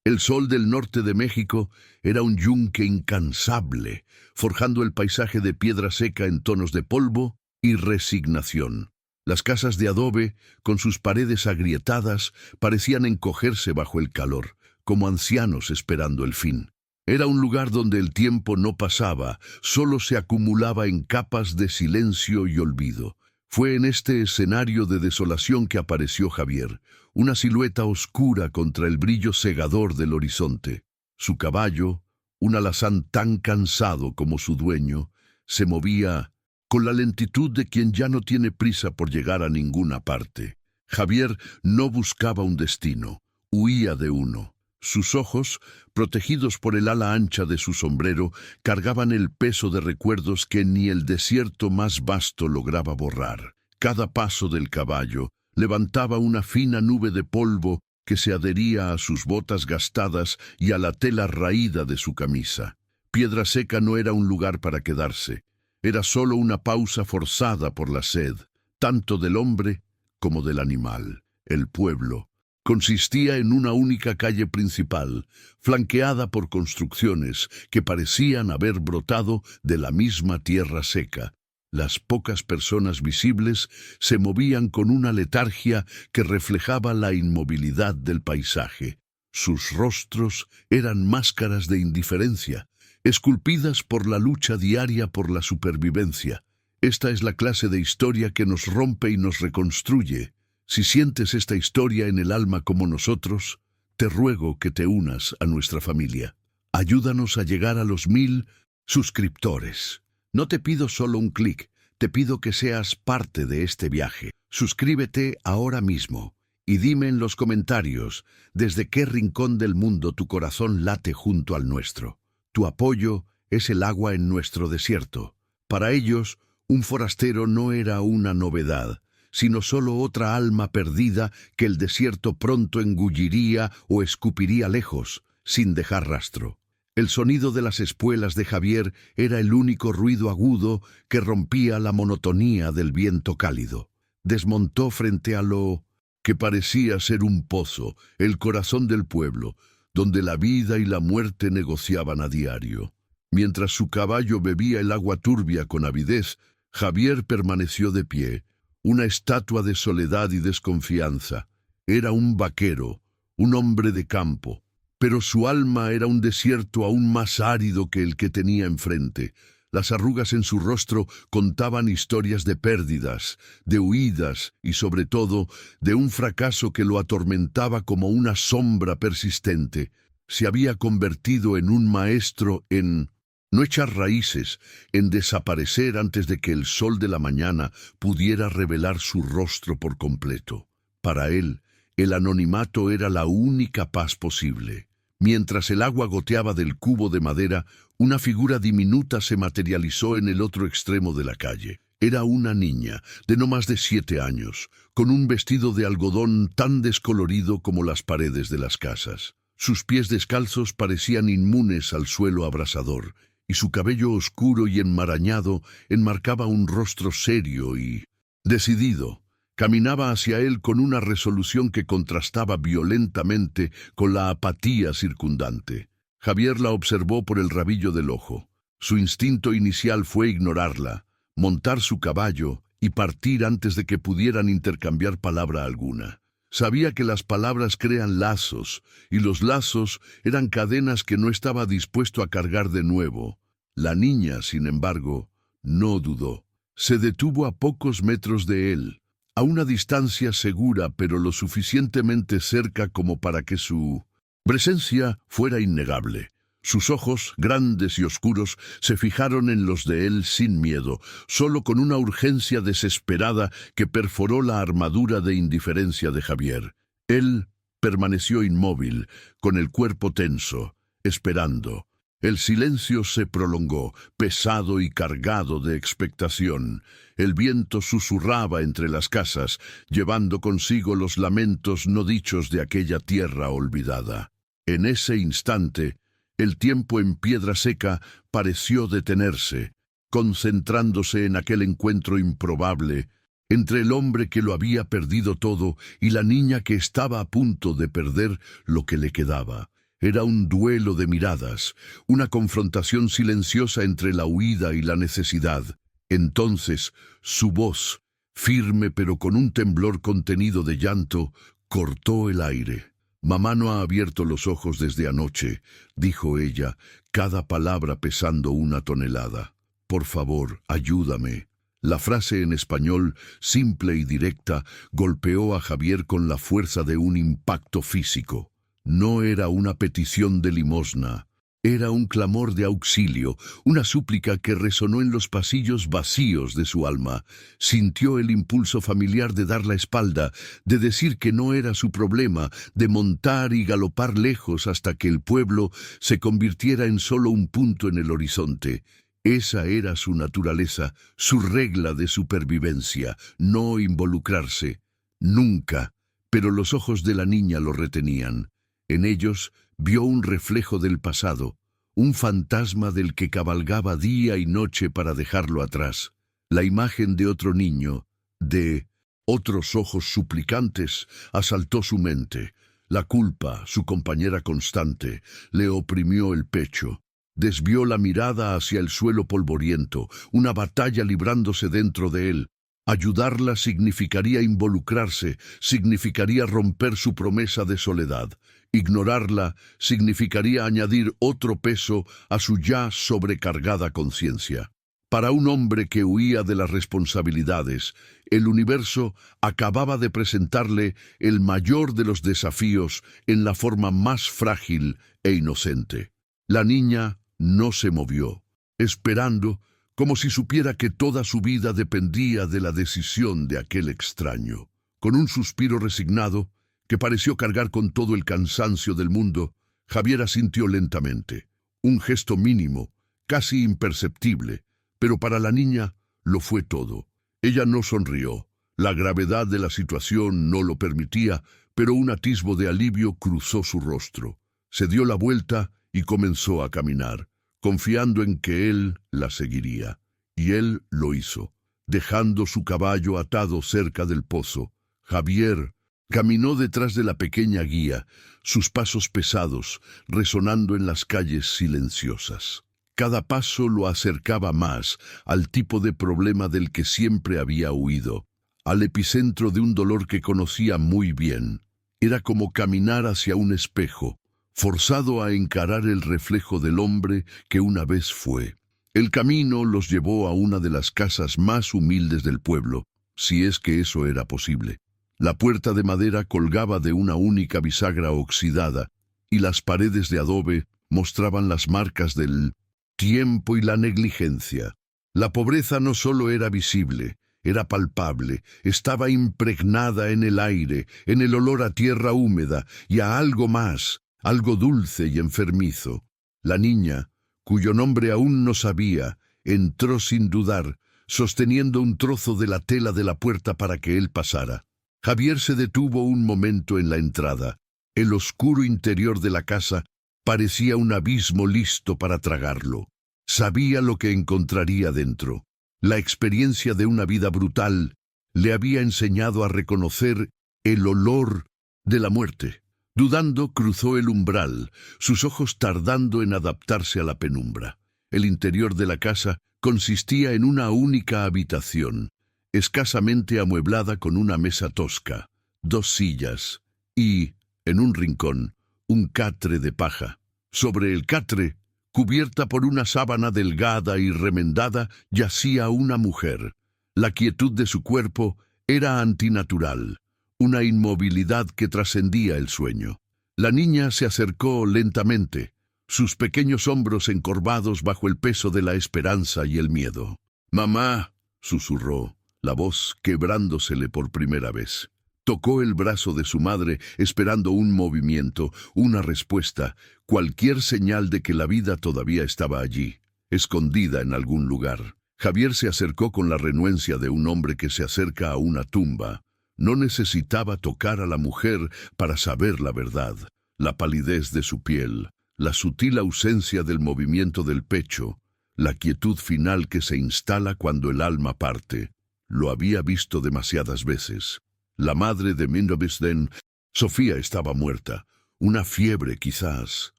El sol del norte de México era un yunque incansable, forjando el paisaje de piedra seca en tonos de polvo y resignación. Las casas de adobe, con sus paredes agrietadas, parecían encogerse bajo el calor, como ancianos esperando el fin. Era un lugar donde el tiempo no pasaba, solo se acumulaba en capas de silencio y olvido. Fue en este escenario de desolación que apareció Javier, una silueta oscura contra el brillo cegador del horizonte. Su caballo, un alazán tan cansado como su dueño, se movía con la lentitud de quien ya no tiene prisa por llegar a ninguna parte. Javier no buscaba un destino, huía de uno. Sus ojos, protegidos por el ala ancha de su sombrero, cargaban el peso de recuerdos que ni el desierto más vasto lograba borrar. Cada paso del caballo levantaba una fina nube de polvo que se adhería a sus botas gastadas y a la tela raída de su camisa. Piedra Seca no era un lugar para quedarse. Era solo una pausa forzada por la sed, tanto del hombre como del animal. El pueblo consistía en una única calle principal, flanqueada por construcciones que parecían haber brotado de la misma tierra seca. Las pocas personas visibles se movían con una letargia que reflejaba la inmovilidad del paisaje. Sus rostros eran máscaras de indiferencia, esculpidas por la lucha diaria por la supervivencia. Esta es la clase de historia que nos rompe y nos reconstruye. Si sientes esta historia en el alma como nosotros, te ruego que te unas a nuestra familia. Ayúdanos a llegar a los 1000 suscriptores. No te pido solo un clic, te pido que seas parte de este viaje. Suscríbete ahora mismo y dime en los comentarios desde qué rincón del mundo tu corazón late junto al nuestro. Tu apoyo es el agua en nuestro desierto. Para ellos, un forastero no era una novedad, sino solo otra alma perdida que el desierto pronto engulliría o escupiría lejos, sin dejar rastro. El sonido de las espuelas de Javier era el único ruido agudo que rompía la monotonía del viento cálido. Desmontó frente a lo que parecía ser un pozo, el corazón del pueblo, donde la vida y la muerte negociaban a diario. Mientras su caballo bebía el agua turbia con avidez, Javier permaneció de pie, una estatua de soledad y desconfianza. Era un vaquero, un hombre de campo, pero su alma era un desierto aún más árido que el que tenía enfrente. Las arrugas en su rostro contaban historias de pérdidas, de huidas y, sobre todo, de un fracaso que lo atormentaba como una sombra persistente. Se había convertido en un maestro en no echar raíces, en desaparecer antes de que el sol de la mañana pudiera revelar su rostro por completo. Para él, el anonimato era la única paz posible. Mientras el agua goteaba del cubo de madera, una figura diminuta se materializó en el otro extremo de la calle. Era una niña, de no más de 7 años, con un vestido de algodón tan descolorido como las paredes de las casas. Sus pies descalzos parecían inmunes al suelo abrasador, y su cabello oscuro y enmarañado enmarcaba un rostro serio y decidido. Caminaba hacia él con una resolución que contrastaba violentamente con la apatía circundante. Javier la observó por el rabillo del ojo. Su instinto inicial fue ignorarla, montar su caballo y partir antes de que pudieran intercambiar palabra alguna. Sabía que las palabras crean lazos, y los lazos eran cadenas que no estaba dispuesto a cargar de nuevo. La niña, sin embargo, no dudó. Se detuvo a pocos metros de él, a una distancia segura pero lo suficientemente cerca como para que su presencia fuera innegable. Sus ojos, grandes y oscuros, se fijaron en los de él sin miedo, solo con una urgencia desesperada que perforó la armadura de indiferencia de Javier. Él permaneció inmóvil, con el cuerpo tenso, esperando. El silencio se prolongó, pesado y cargado de expectación. El viento susurraba entre las casas, llevando consigo los lamentos no dichos de aquella tierra olvidada. En ese instante, el tiempo en Piedra Seca pareció detenerse, concentrándose en aquel encuentro improbable entre el hombre que lo había perdido todo y la niña que estaba a punto de perder lo que le quedaba. Era un duelo de miradas, una confrontación silenciosa entre la huida y la necesidad. Entonces, su voz, firme pero con un temblor contenido de llanto, cortó el aire. «Mamá no ha abierto los ojos desde anoche», dijo ella, cada palabra pesando una tonelada. «Por favor, ayúdame». La frase en español, simple y directa, golpeó a Javier con la fuerza de un impacto físico. No era una petición de limosna, era un clamor de auxilio, una súplica que resonó en los pasillos vacíos de su alma. Sintió el impulso familiar de dar la espalda, de decir que no era su problema, de montar y galopar lejos hasta que el pueblo se convirtiera en solo un punto en el horizonte. Esa era su naturaleza, su regla de supervivencia, no involucrarse. Nunca, pero los ojos de la niña lo retenían. En ellos vio un reflejo del pasado, un fantasma del que cabalgaba día y noche para dejarlo atrás. La imagen de otro niño, de otros ojos suplicantes, asaltó su mente. La culpa, su compañera constante, le oprimió el pecho. Desvió la mirada hacia el suelo polvoriento, una batalla librándose dentro de él. Ayudarla significaría involucrarse, significaría romper su promesa de soledad. Ignorarla significaría añadir otro peso a su ya sobrecargada conciencia. Para un hombre que huía de las responsabilidades, el universo acababa de presentarle el mayor de los desafíos en la forma más frágil e inocente. La niña no se movió, esperando, como si supiera que toda su vida dependía de la decisión de aquel extraño. Con un suspiro resignado, que pareció cargar con todo el cansancio del mundo, Javier asintió lentamente. Un gesto mínimo, casi imperceptible, pero para la niña lo fue todo. Ella no sonrió. La gravedad de la situación no lo permitía, pero un atisbo de alivio cruzó su rostro. Se dio la vuelta y comenzó a caminar, confiando en que él la seguiría. Y él lo hizo, dejando su caballo atado cerca del pozo. Javier caminó detrás de la pequeña guía, sus pasos pesados, resonando en las calles silenciosas. Cada paso lo acercaba más al tipo de problema del que siempre había huido, al epicentro de un dolor que conocía muy bien. Era como caminar hacia un espejo, forzado a encarar el reflejo del hombre que una vez fue. El camino los llevó a una de las casas más humildes del pueblo, si es que eso era posible. La puerta de madera colgaba de una única bisagra oxidada, y las paredes de adobe mostraban las marcas del tiempo y la negligencia. La pobreza no solo era visible, era palpable, estaba impregnada en el aire, en el olor a tierra húmeda y a algo más, algo dulce y enfermizo. La niña, cuyo nombre aún no sabía, entró sin dudar, sosteniendo un trozo de la tela de la puerta para que él pasara. Javier se detuvo un momento en la entrada. El oscuro interior de la casa parecía un abismo listo para tragarlo. Sabía lo que encontraría dentro. La experiencia de una vida brutal le había enseñado a reconocer el olor de la muerte. Dudando, cruzó el umbral, sus ojos tardando en adaptarse a la penumbra. El interior de la casa consistía en una única habitación, escasamente amueblada con una mesa tosca, 2 sillas y, en un rincón, un catre de paja. Sobre el catre, cubierta por una sábana delgada y remendada, yacía una mujer. La quietud de su cuerpo era antinatural, una inmovilidad que trascendía el sueño. La niña se acercó lentamente, sus pequeños hombros encorvados bajo el peso de la esperanza y el miedo. «Mamá», susurró, la voz quebrándosele por primera vez. Tocó el brazo de su madre, esperando un movimiento, una respuesta, cualquier señal de que la vida todavía estaba allí, escondida en algún lugar. Javier se acercó con la renuencia de un hombre que se acerca a una tumba. No necesitaba tocar a la mujer para saber la verdad. La palidez de su piel, la sutil ausencia del movimiento del pecho, la quietud final que se instala cuando el alma parte. Lo había visto demasiadas veces. La madre de Mindovisten, Sofía, estaba muerta. una fiebre quizás,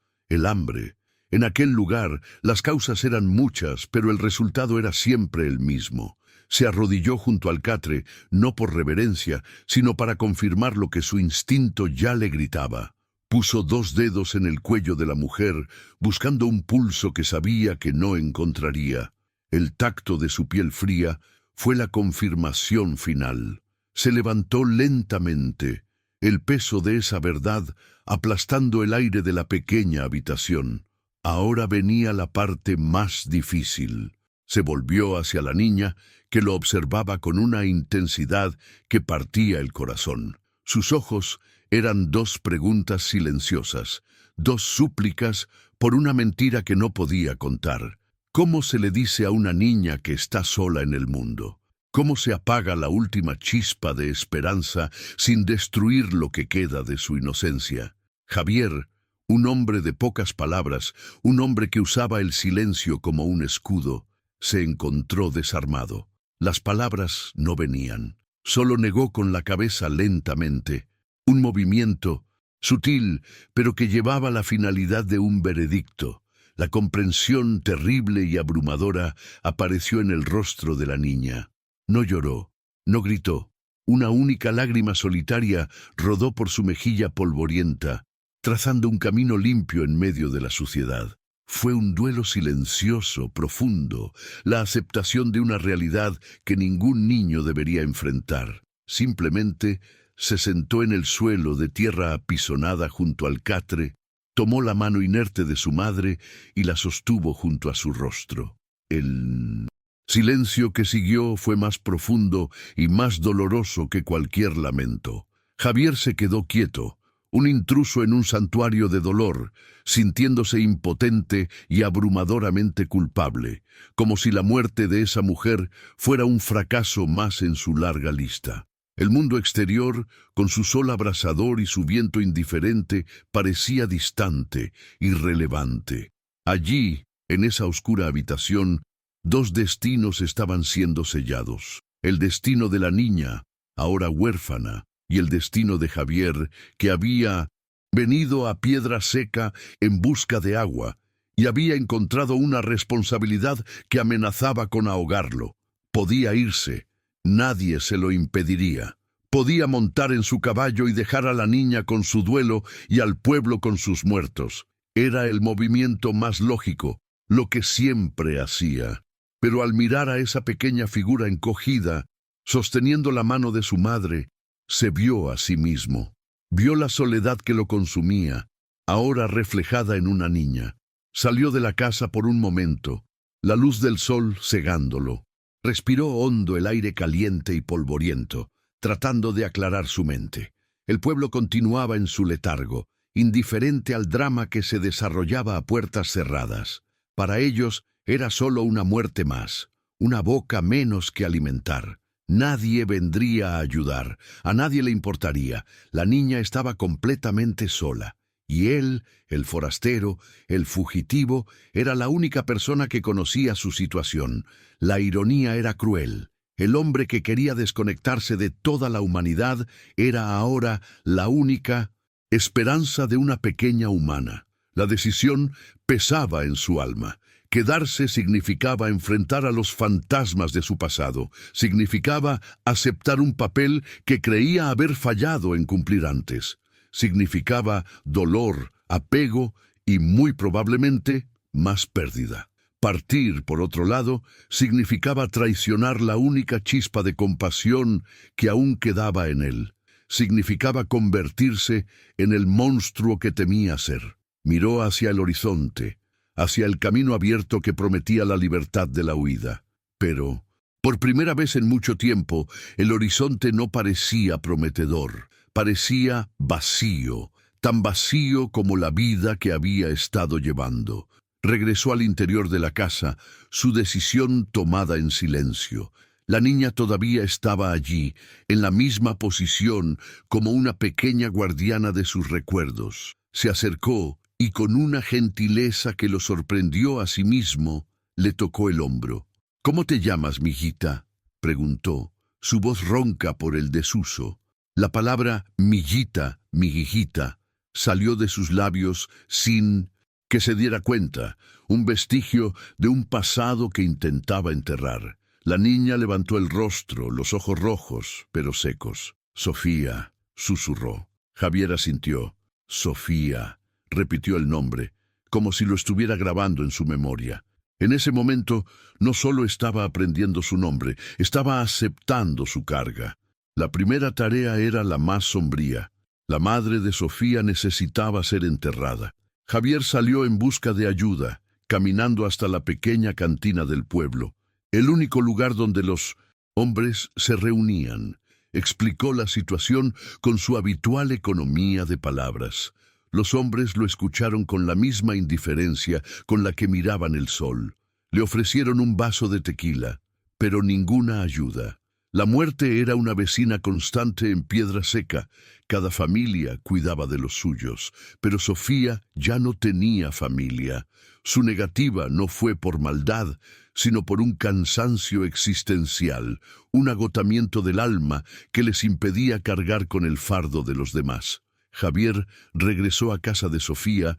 el hambre. En aquel lugar las causas eran muchas, pero el resultado era siempre el mismo. Se arrodilló junto al catre, no por reverencia, sino para confirmar lo que su instinto ya le gritaba. Puso 2 dedos en el cuello de la mujer, buscando un pulso que sabía que no encontraría. El tacto de su piel fría fue la confirmación final. Se levantó lentamente, el peso de esa verdad aplastando el aire de la pequeña habitación. Ahora venía la parte más difícil. Se volvió hacia la niña, que lo observaba con una intensidad que partía el corazón. Sus ojos eran 2 preguntas silenciosas, 2 súplicas por una mentira que no podía contar. ¿Cómo se le dice a una niña que está sola en el mundo? ¿Cómo se apaga la última chispa de esperanza sin destruir lo que queda de su inocencia? Javier, un hombre de pocas palabras, un hombre que usaba el silencio como un escudo, se encontró desarmado. Las palabras no venían. Solo negó con la cabeza lentamente. Un movimiento, sutil, pero que llevaba la finalidad de un veredicto. La comprensión terrible y abrumadora apareció en el rostro de la niña. No lloró, no gritó. Una única lágrima solitaria rodó por su mejilla polvorienta, trazando un camino limpio en medio de la suciedad. Fue un duelo silencioso, profundo, la aceptación de una realidad que ningún niño debería enfrentar. Simplemente se sentó en el suelo de tierra apisonada junto al catre, tomó la mano inerte de su madre y la sostuvo junto a su rostro. El silencio que siguió fue más profundo y más doloroso que cualquier lamento. Javier se quedó quieto, un intruso en un santuario de dolor, sintiéndose impotente y abrumadoramente culpable, como si la muerte de esa mujer fuera un fracaso más en su larga lista. El mundo exterior, con su sol abrasador y su viento indiferente, parecía distante, irrelevante. Allí, en esa oscura habitación, 2 destinos estaban siendo sellados. El destino de la niña, ahora huérfana, y el destino de Javier, que había venido a Piedra Seca en busca de agua, y había encontrado una responsabilidad que amenazaba con ahogarlo. Podía irse, nadie se lo impediría. Podía montar en su caballo y dejar a la niña con su duelo y al pueblo con sus muertos. Era el movimiento más lógico, lo que siempre hacía. Pero al mirar a esa pequeña figura encogida, sosteniendo la mano de su madre, se vio a sí mismo. Vio la soledad que lo consumía, ahora reflejada en una niña. Salió de la casa por un momento, la luz del sol cegándolo. Respiró hondo el aire caliente y polvoriento, tratando de aclarar su mente. El pueblo continuaba en su letargo, indiferente al drama que se desarrollaba a puertas cerradas. Para ellos era solo una muerte más, una boca menos que alimentar. Nadie vendría a ayudar, a nadie le importaría. La niña estaba completamente sola. Y él, el forastero, el fugitivo, era la única persona que conocía su situación. La ironía era cruel. El hombre que quería desconectarse de toda la humanidad era ahora la única esperanza de una pequeña humana. La decisión pesaba en su alma. Quedarse significaba enfrentar a los fantasmas de su pasado. Significaba aceptar un papel que creía haber fallado en cumplir antes. Significaba dolor, apego y, muy probablemente, más pérdida. Partir, por otro lado, significaba traicionar la única chispa de compasión que aún quedaba en él. Significaba convertirse en el monstruo que temía ser. Miró hacia el horizonte, hacia el camino abierto que prometía la libertad de la huida. Pero, por primera vez en mucho tiempo, el horizonte no parecía prometedor. Parecía vacío, tan vacío como la vida que había estado llevando. Regresó al interior de la casa, su decisión tomada en silencio. La niña todavía estaba allí, en la misma posición, como una pequeña guardiana de sus recuerdos. Se acercó y con una gentileza que lo sorprendió a sí mismo, le tocó el hombro. «¿Cómo te llamas, mijita?», preguntó, su voz ronca por el desuso. La palabra «mijita», «mijijita», salió de sus labios sin que se diera cuenta, un vestigio de un pasado que intentaba enterrar. La niña levantó el rostro, los ojos rojos, pero secos. «Sofía», susurró. Javier asintió. «Sofía», repitió el nombre, como si lo estuviera grabando en su memoria. En ese momento, no solo estaba aprendiendo su nombre, estaba aceptando su carga. La primera tarea era la más sombría. La madre de Sofía necesitaba ser enterrada. Javier salió en busca de ayuda, caminando hasta la pequeña cantina del pueblo, el único lugar donde los hombres se reunían. Explicó la situación con su habitual economía de palabras. Los hombres lo escucharon con la misma indiferencia con la que miraban el sol. Le ofrecieron un vaso de tequila, pero ninguna ayuda. La muerte era una vecina constante en Piedra Seca. Cada familia cuidaba de los suyos, pero Sofía ya no tenía familia. Su negativa no fue por maldad, sino por un cansancio existencial, un agotamiento del alma que les impedía cargar con el fardo de los demás. Javier regresó a casa de Sofía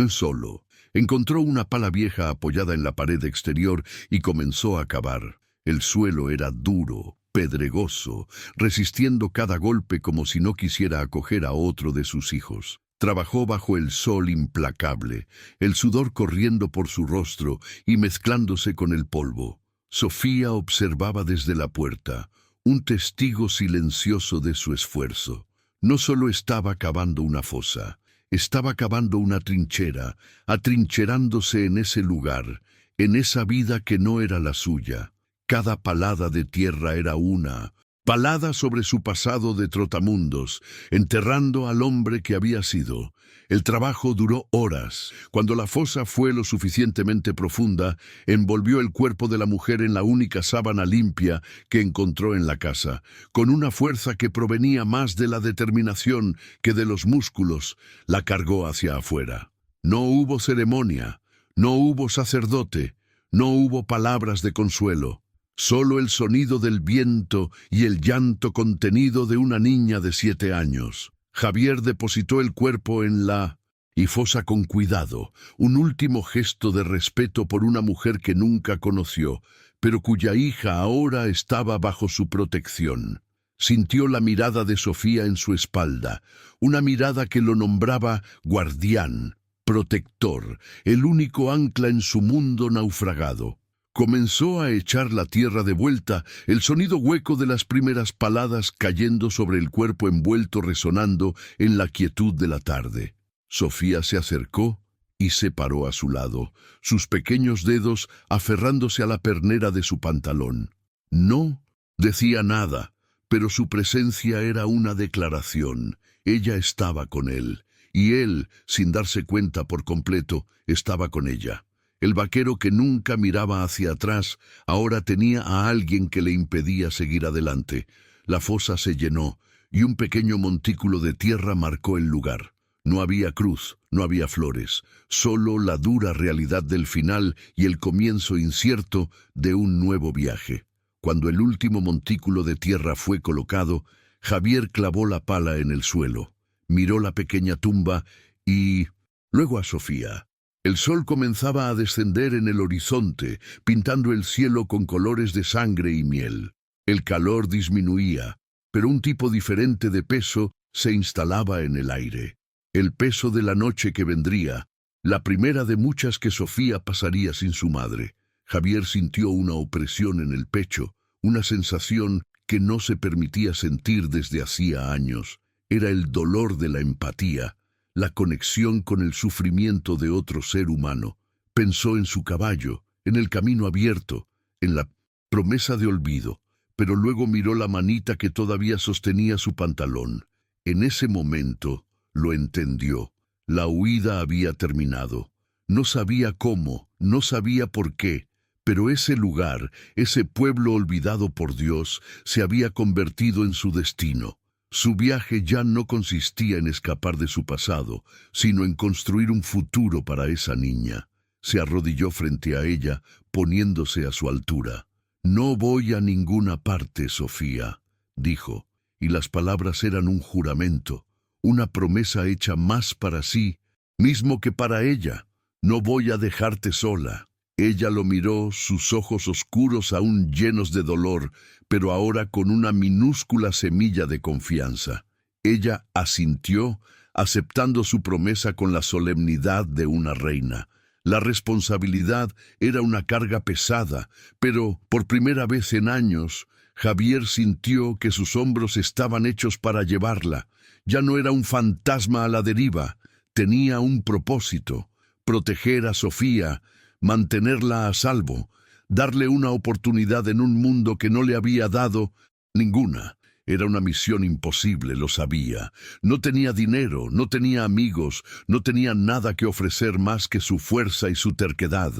solo. Encontró una pala vieja apoyada en la pared exterior y comenzó a cavar. El suelo era duro, pedregoso, resistiendo cada golpe como si no quisiera acoger a otro de sus hijos. Trabajó bajo el sol implacable, el sudor corriendo por su rostro y mezclándose con el polvo. Sofía observaba desde la puerta, un testigo silencioso de su esfuerzo. No solo estaba cavando una fosa, estaba cavando una trinchera, atrincherándose en ese lugar, en esa vida que no era la suya. Cada palada de tierra era una palada sobre su pasado de trotamundos, enterrando al hombre que había sido. El trabajo duró horas. Cuando la fosa fue lo suficientemente profunda, envolvió el cuerpo de la mujer en la única sábana limpia que encontró en la casa, con una fuerza que provenía más de la determinación que de los músculos. La cargó hacia afuera. No hubo ceremonia, no hubo sacerdote, no hubo palabras de consuelo. Solo el sonido del viento y el llanto contenido de una niña de 7 años. Javier depositó el cuerpo en la fosa con cuidado, un último gesto de respeto por una mujer que nunca conoció, pero cuya hija ahora estaba bajo su protección. Sintió la mirada de Sofía en su espalda, una mirada que lo nombraba guardián, protector, el único ancla en su mundo naufragado. Comenzó a echar la tierra de vuelta, el sonido hueco de las primeras paladas cayendo sobre el cuerpo envuelto resonando en la quietud de la tarde. Sofía se acercó y se paró a su lado, sus pequeños dedos aferrándose a la pernera de su pantalón. No decía nada, pero su presencia era una declaración. Ella estaba con él, y él, sin darse cuenta por completo, estaba con ella. El vaquero que nunca miraba hacia atrás, ahora tenía a alguien que le impedía seguir adelante. La fosa se llenó, y un pequeño montículo de tierra marcó el lugar. No había cruz, no había flores, solo la dura realidad del final y el comienzo incierto de un nuevo viaje. Cuando el último montículo de tierra fue colocado, Javier clavó la pala en el suelo, miró la pequeña tumba y luego a Sofía. El sol comenzaba a descender en el horizonte, pintando el cielo con colores de sangre y miel. El calor disminuía, pero un tipo diferente de peso se instalaba en el aire. El peso de la noche que vendría, la primera de muchas que Sofía pasaría sin su madre. Javier sintió una opresión en el pecho, una sensación que no se permitía sentir desde hacía años. Era el dolor de la empatía, la conexión con el sufrimiento de otro ser humano. Pensó en su caballo, en el camino abierto, en la promesa de olvido, pero luego miró la manita que todavía sostenía su pantalón. En ese momento lo entendió. La huida había terminado. No sabía cómo, no sabía por qué, pero ese lugar, ese pueblo olvidado por Dios, se había convertido en su destino. Su viaje ya no consistía en escapar de su pasado, sino en construir un futuro para esa niña. Se arrodilló frente a ella, poniéndose a su altura. «No voy a ninguna parte, Sofía», dijo, y las palabras eran un juramento, una promesa hecha más para sí mismo que para ella. No voy a dejarte sola. Ella lo miró, sus ojos oscuros aún llenos de dolor, pero ahora con una minúscula semilla de confianza. Ella asintió, aceptando su promesa con la solemnidad de una reina. La responsabilidad era una carga pesada, pero por primera vez en años, Javier sintió que sus hombros estaban hechos para llevarla. Ya no era un fantasma a la deriva, tenía un propósito: proteger a Sofía, mantenerla a salvo, darle una oportunidad en un mundo que no le había dado ninguna. Era una misión imposible, lo sabía. No tenía dinero, no tenía amigos, no tenía nada que ofrecer más que su fuerza y su terquedad.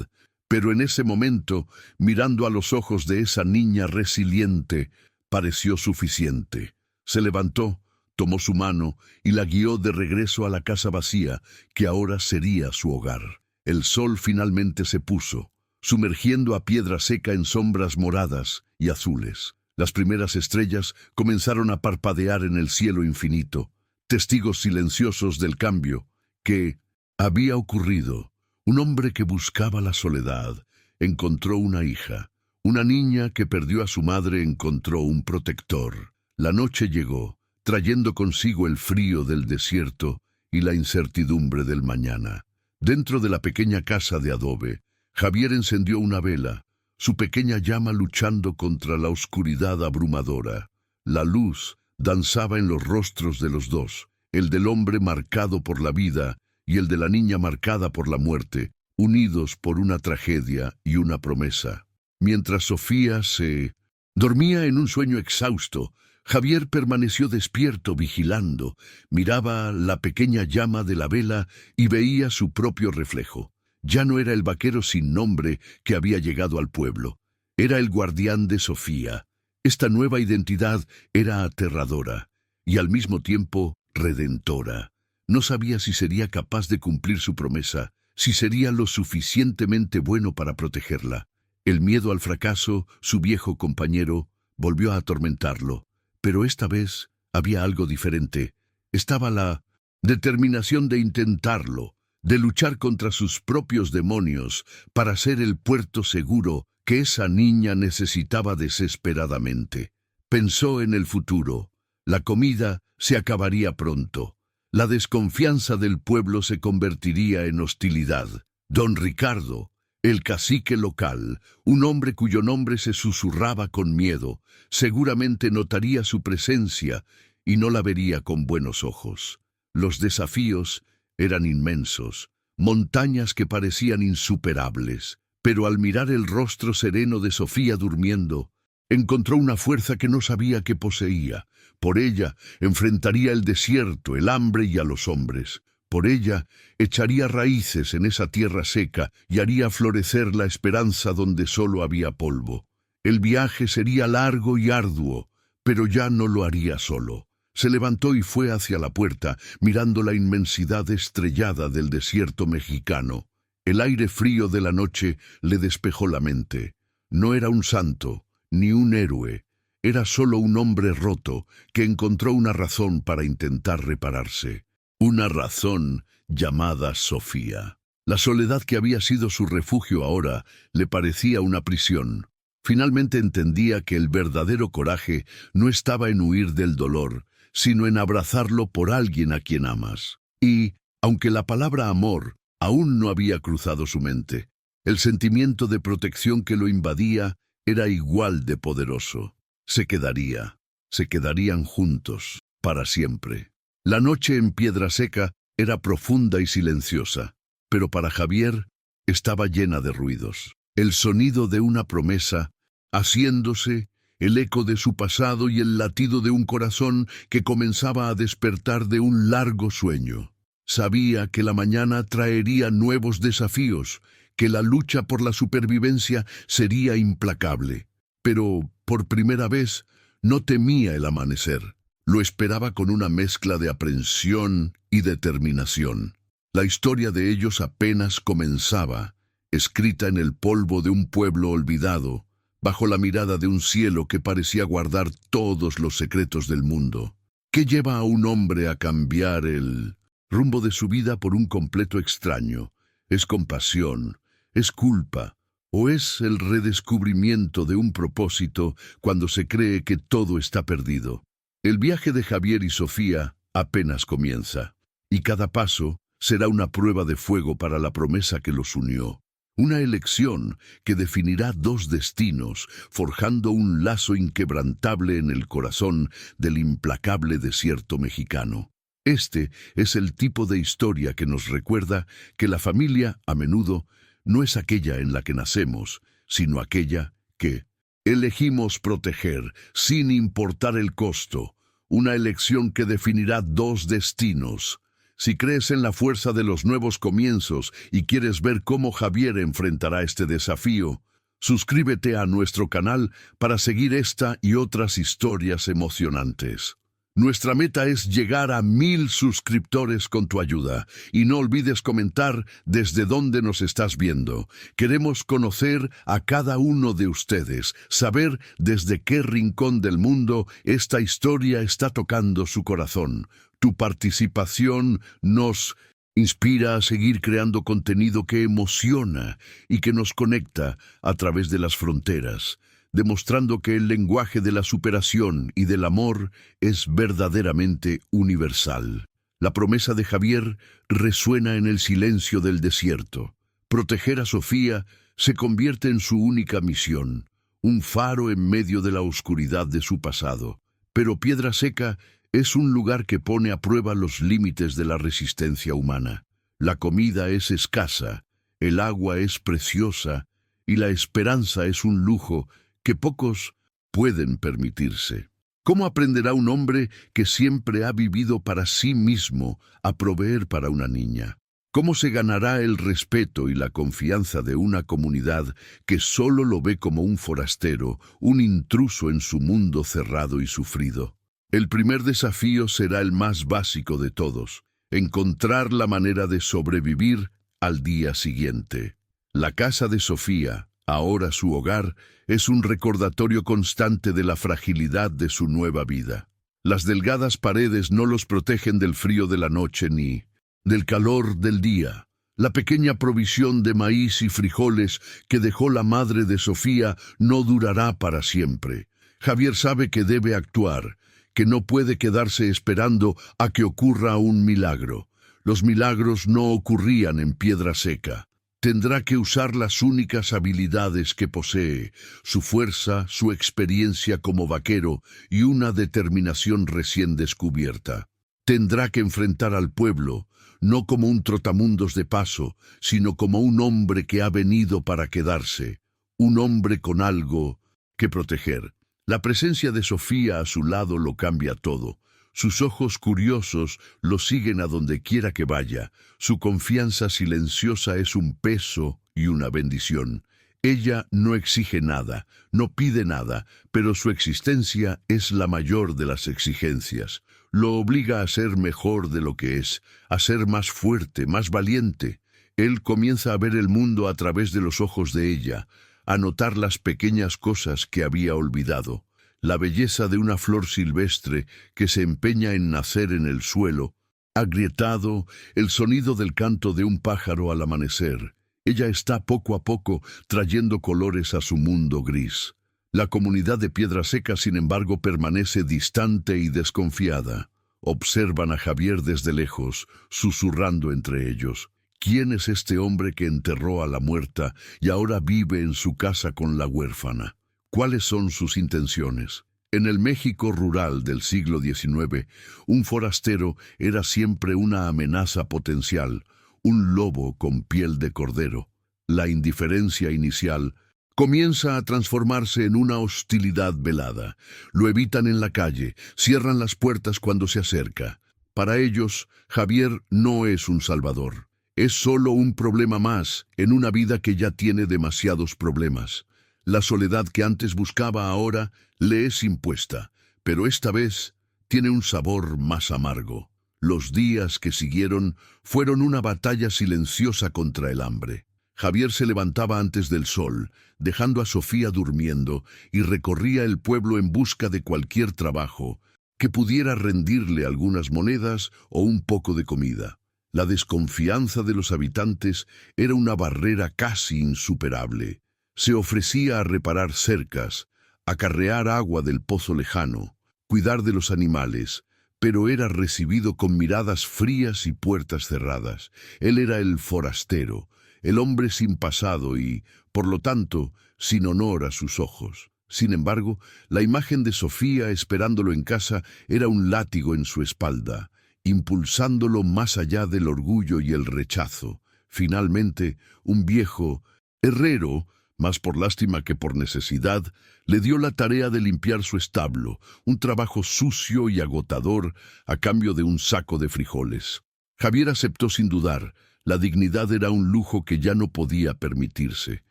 Pero en ese momento, mirando a los ojos de esa niña resiliente, pareció suficiente. Se levantó, tomó su mano y la guió de regreso a la casa vacía, que ahora sería su hogar. El sol finalmente se puso, sumergiendo a Piedraseca en sombras moradas y azules. Las primeras estrellas comenzaron a parpadear en el cielo infinito, testigos silenciosos del cambio que había ocurrido. Un hombre que buscaba la soledad encontró una hija. Una niña que perdió a su madre encontró un protector. La noche llegó, trayendo consigo el frío del desierto y la incertidumbre del mañana. Dentro de la pequeña casa de adobe, Javier encendió una vela, su pequeña llama luchando contra la oscuridad abrumadora. La luz danzaba en los rostros de los dos, el del hombre marcado por la vida y el de la niña marcada por la muerte, unidos por una tragedia y una promesa. Mientras Sofía se dormía en un sueño exhausto, Javier permaneció despierto, vigilando. Miraba la pequeña llama de la vela y veía su propio reflejo. Ya no era el vaquero sin nombre que había llegado al pueblo. Era el guardián de Sofía. Esta nueva identidad era aterradora y al mismo tiempo redentora. No sabía si sería capaz de cumplir su promesa, si sería lo suficientemente bueno para protegerla. El miedo al fracaso, su viejo compañero, volvió a atormentarlo. Pero esta vez había algo diferente. Estaba la determinación de intentarlo, de luchar contra sus propios demonios para ser el puerto seguro que esa niña necesitaba desesperadamente. Pensó en el futuro. La comida se acabaría pronto. La desconfianza del pueblo se convertiría en hostilidad. Don Ricardo, el cacique local, un hombre cuyo nombre se susurraba con miedo, seguramente notaría su presencia y no la vería con buenos ojos. Los desafíos eran inmensos, montañas que parecían insuperables, pero al mirar el rostro sereno de Sofía durmiendo, encontró una fuerza que no sabía que poseía. Por ella enfrentaría el desierto, el hambre y a los hombres. Por ella echaría raíces en esa tierra seca y haría florecer la esperanza donde solo había polvo. El viaje sería largo y arduo, pero ya no lo haría solo. Se levantó y fue hacia la puerta, mirando la inmensidad estrellada del desierto mexicano. El aire frío de la noche le despejó la mente. No era un santo, ni un héroe. Era solo un hombre roto que encontró una razón para intentar repararse. Una razón llamada Sofía. La soledad que había sido su refugio ahora le parecía una prisión. Finalmente entendía que el verdadero coraje no estaba en huir del dolor, sino en abrazarlo por alguien a quien amas. Y, aunque la palabra amor aún no había cruzado su mente, el sentimiento de protección que lo invadía era igual de poderoso. Se quedarían juntos, para siempre. La noche en Piedraseca era profunda y silenciosa, pero para Javier estaba llena de ruidos. El sonido de una promesa, haciéndose, el eco de su pasado y el latido de un corazón que comenzaba a despertar de un largo sueño. Sabía que la mañana traería nuevos desafíos, que la lucha por la supervivencia sería implacable. Pero, por primera vez, no temía el amanecer. Lo esperaba con una mezcla de aprensión y determinación. La historia de ellos apenas comenzaba, escrita en el polvo de un pueblo olvidado, bajo la mirada de un cielo que parecía guardar todos los secretos del mundo. ¿Qué lleva a un hombre a cambiar el rumbo de su vida por un completo extraño? ¿Es compasión? ¿Es culpa? ¿O es el redescubrimiento de un propósito cuando se cree que todo está perdido? El viaje de Javier y Sofía apenas comienza, y cada paso será una prueba de fuego para la promesa que los unió. Una elección que definirá dos destinos, forjando un lazo inquebrantable en el corazón del implacable desierto mexicano. Este es el tipo de historia que nos recuerda que la familia, a menudo, no es aquella en la que nacemos, sino aquella que elegimos proteger, sin importar el costo. Una elección que definirá dos destinos. Si crees en la fuerza de los nuevos comienzos y quieres ver cómo Javier enfrentará este desafío, suscríbete a nuestro canal para seguir esta y otras historias emocionantes. Nuestra meta es llegar a 1000 suscriptores con tu ayuda, y no olvides comentar desde dónde nos estás viendo. Queremos conocer a cada uno de ustedes, saber desde qué rincón del mundo esta historia está tocando su corazón. Tu participación nos inspira a seguir creando contenido que emociona y que nos conecta a través de las fronteras, demostrando que el lenguaje de la superación y del amor es verdaderamente universal. La promesa de Javier resuena en el silencio del desierto. Proteger a Sofía se convierte en su única misión, un faro en medio de la oscuridad de su pasado. Pero Piedra Seca es un lugar que pone a prueba los límites de la resistencia humana. La comida es escasa, el agua es preciosa y la esperanza es un lujo que pocos pueden permitirse. ¿Cómo aprenderá un hombre que siempre ha vivido para sí mismo a proveer para una niña? ¿Cómo se ganará el respeto y la confianza de una comunidad que solo lo ve como un forastero, un intruso en su mundo cerrado y sufrido? El primer desafío será el más básico de todos: encontrar la manera de sobrevivir al día siguiente. La casa de Sofía, ahora su hogar, es un recordatorio constante de la fragilidad de su nueva vida. Las delgadas paredes no los protegen del frío de la noche ni del calor del día. La pequeña provisión de maíz y frijoles que dejó la madre de Sofía no durará para siempre. Javier sabe que debe actuar, que no puede quedarse esperando a que ocurra un milagro. Los milagros no ocurrían en Piedra Seca. Tendrá que usar las únicas habilidades que posee, su fuerza, su experiencia como vaquero y una determinación recién descubierta. Tendrá que enfrentar al pueblo, no como un trotamundos de paso, sino como un hombre que ha venido para quedarse, un hombre con algo que proteger. La presencia de Sofía a su lado lo cambia todo. Sus ojos curiosos lo siguen a donde quiera que vaya. Su confianza silenciosa es un peso y una bendición. Ella no exige nada, no pide nada, pero su existencia es la mayor de las exigencias. Lo obliga a ser mejor de lo que es, a ser más fuerte, más valiente. Él comienza a ver el mundo a través de los ojos de ella, a notar las pequeñas cosas que había olvidado. La belleza de una flor silvestre que se empeña en nacer en el suelo, agrietado, el sonido del canto de un pájaro al amanecer. Ella está poco a poco trayendo colores a su mundo gris. La comunidad de Piedra Seca, sin embargo, permanece distante y desconfiada. Observan a Javier desde lejos, susurrando entre ellos: ¿quién es este hombre que enterró a la muerta y ahora vive en su casa con la huérfana? ¿Cuáles son sus intenciones? En el México rural del siglo XIX, un forastero era siempre una amenaza potencial, un lobo con piel de cordero. La indiferencia inicial comienza a transformarse en una hostilidad velada. Lo evitan en la calle, cierran las puertas cuando se acerca. Para ellos, Javier no es un salvador. Es solo un problema más en una vida que ya tiene demasiados problemas. La soledad que antes buscaba ahora le es impuesta, pero esta vez tiene un sabor más amargo. Los días que siguieron fueron una batalla silenciosa contra el hambre. Javier se levantaba antes del sol, dejando a Sofía durmiendo, y recorría el pueblo en busca de cualquier trabajo, que pudiera rendirle algunas monedas o un poco de comida. La desconfianza de los habitantes era una barrera casi insuperable. Se ofrecía a reparar cercas, acarrear agua del pozo lejano, cuidar de los animales, pero era recibido con miradas frías y puertas cerradas. Él era el forastero, el hombre sin pasado y, por lo tanto, sin honor a sus ojos. Sin embargo, la imagen de Sofía esperándolo en casa era un látigo en su espalda, impulsándolo más allá del orgullo y el rechazo. Finalmente, un viejo herrero, más por lástima que por necesidad, le dio la tarea de limpiar su establo, un trabajo sucio y agotador a cambio de un saco de frijoles. Javier aceptó sin dudar. La dignidad era un lujo que ya no podía permitirse.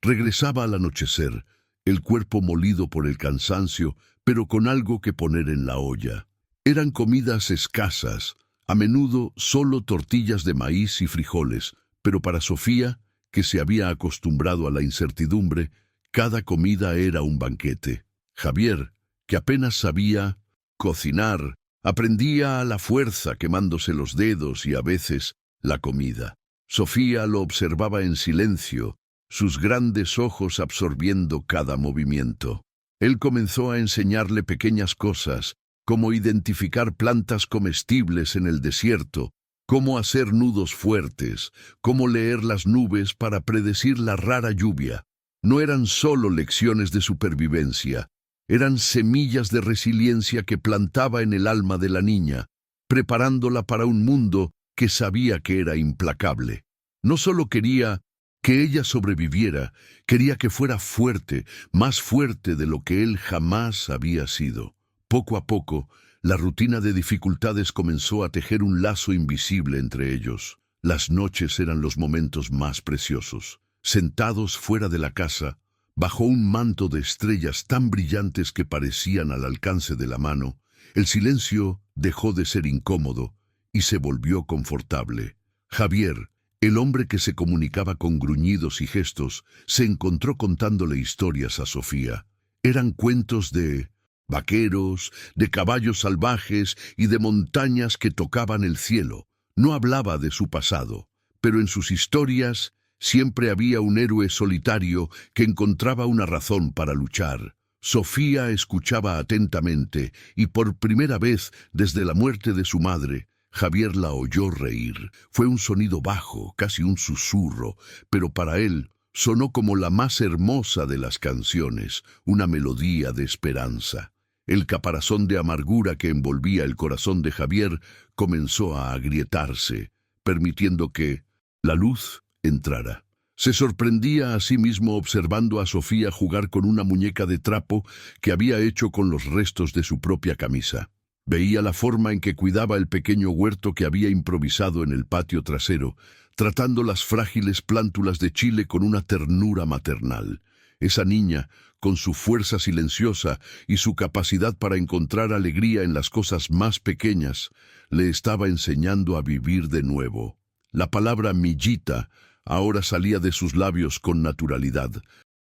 Regresaba al anochecer, el cuerpo molido por el cansancio, pero con algo que poner en la olla. Eran comidas escasas, a menudo solo tortillas de maíz y frijoles, pero para Sofía, que se había acostumbrado a la incertidumbre, cada comida era un banquete. Javier, que apenas sabía cocinar, aprendía a la fuerza quemándose los dedos y a veces la comida. Sofía lo observaba en silencio, sus grandes ojos absorbiendo cada movimiento. Él comenzó a enseñarle pequeñas cosas, como identificar plantas comestibles en el desierto, cómo hacer nudos fuertes, cómo leer las nubes para predecir la rara lluvia. No eran solo lecciones de supervivencia, eran semillas de resiliencia que plantaba en el alma de la niña, preparándola para un mundo que sabía que era implacable. No solo quería que ella sobreviviera, quería que fuera fuerte, más fuerte de lo que él jamás había sido. Poco a poco, la rutina de dificultades comenzó a tejer un lazo invisible entre ellos. Las noches eran los momentos más preciosos. Sentados fuera de la casa, bajo un manto de estrellas tan brillantes que parecían al alcance de la mano, el silencio dejó de ser incómodo y se volvió confortable. Javier, el hombre que se comunicaba con gruñidos y gestos, se encontró contándole historias a Sofía. Eran cuentos de vaqueros, de caballos salvajes y de montañas que tocaban el cielo. No hablaba de su pasado, pero en sus historias siempre había un héroe solitario que encontraba una razón para luchar. Sofía escuchaba atentamente y por primera vez desde la muerte de su madre, Javier la oyó reír. Fue un sonido bajo, casi un susurro, pero para él sonó como la más hermosa de las canciones, una melodía de esperanza. El caparazón de amargura que envolvía el corazón de Javier comenzó a agrietarse, permitiendo que la luz entrara. Se sorprendía a sí mismo observando a Sofía jugar con una muñeca de trapo que había hecho con los restos de su propia camisa. Veía la forma en que cuidaba el pequeño huerto que había improvisado en el patio trasero, tratando las frágiles plántulas de chile con una ternura maternal. Esa niña, con su fuerza silenciosa y su capacidad para encontrar alegría en las cosas más pequeñas, le estaba enseñando a vivir de nuevo. La palabra millita ahora salía de sus labios con naturalidad,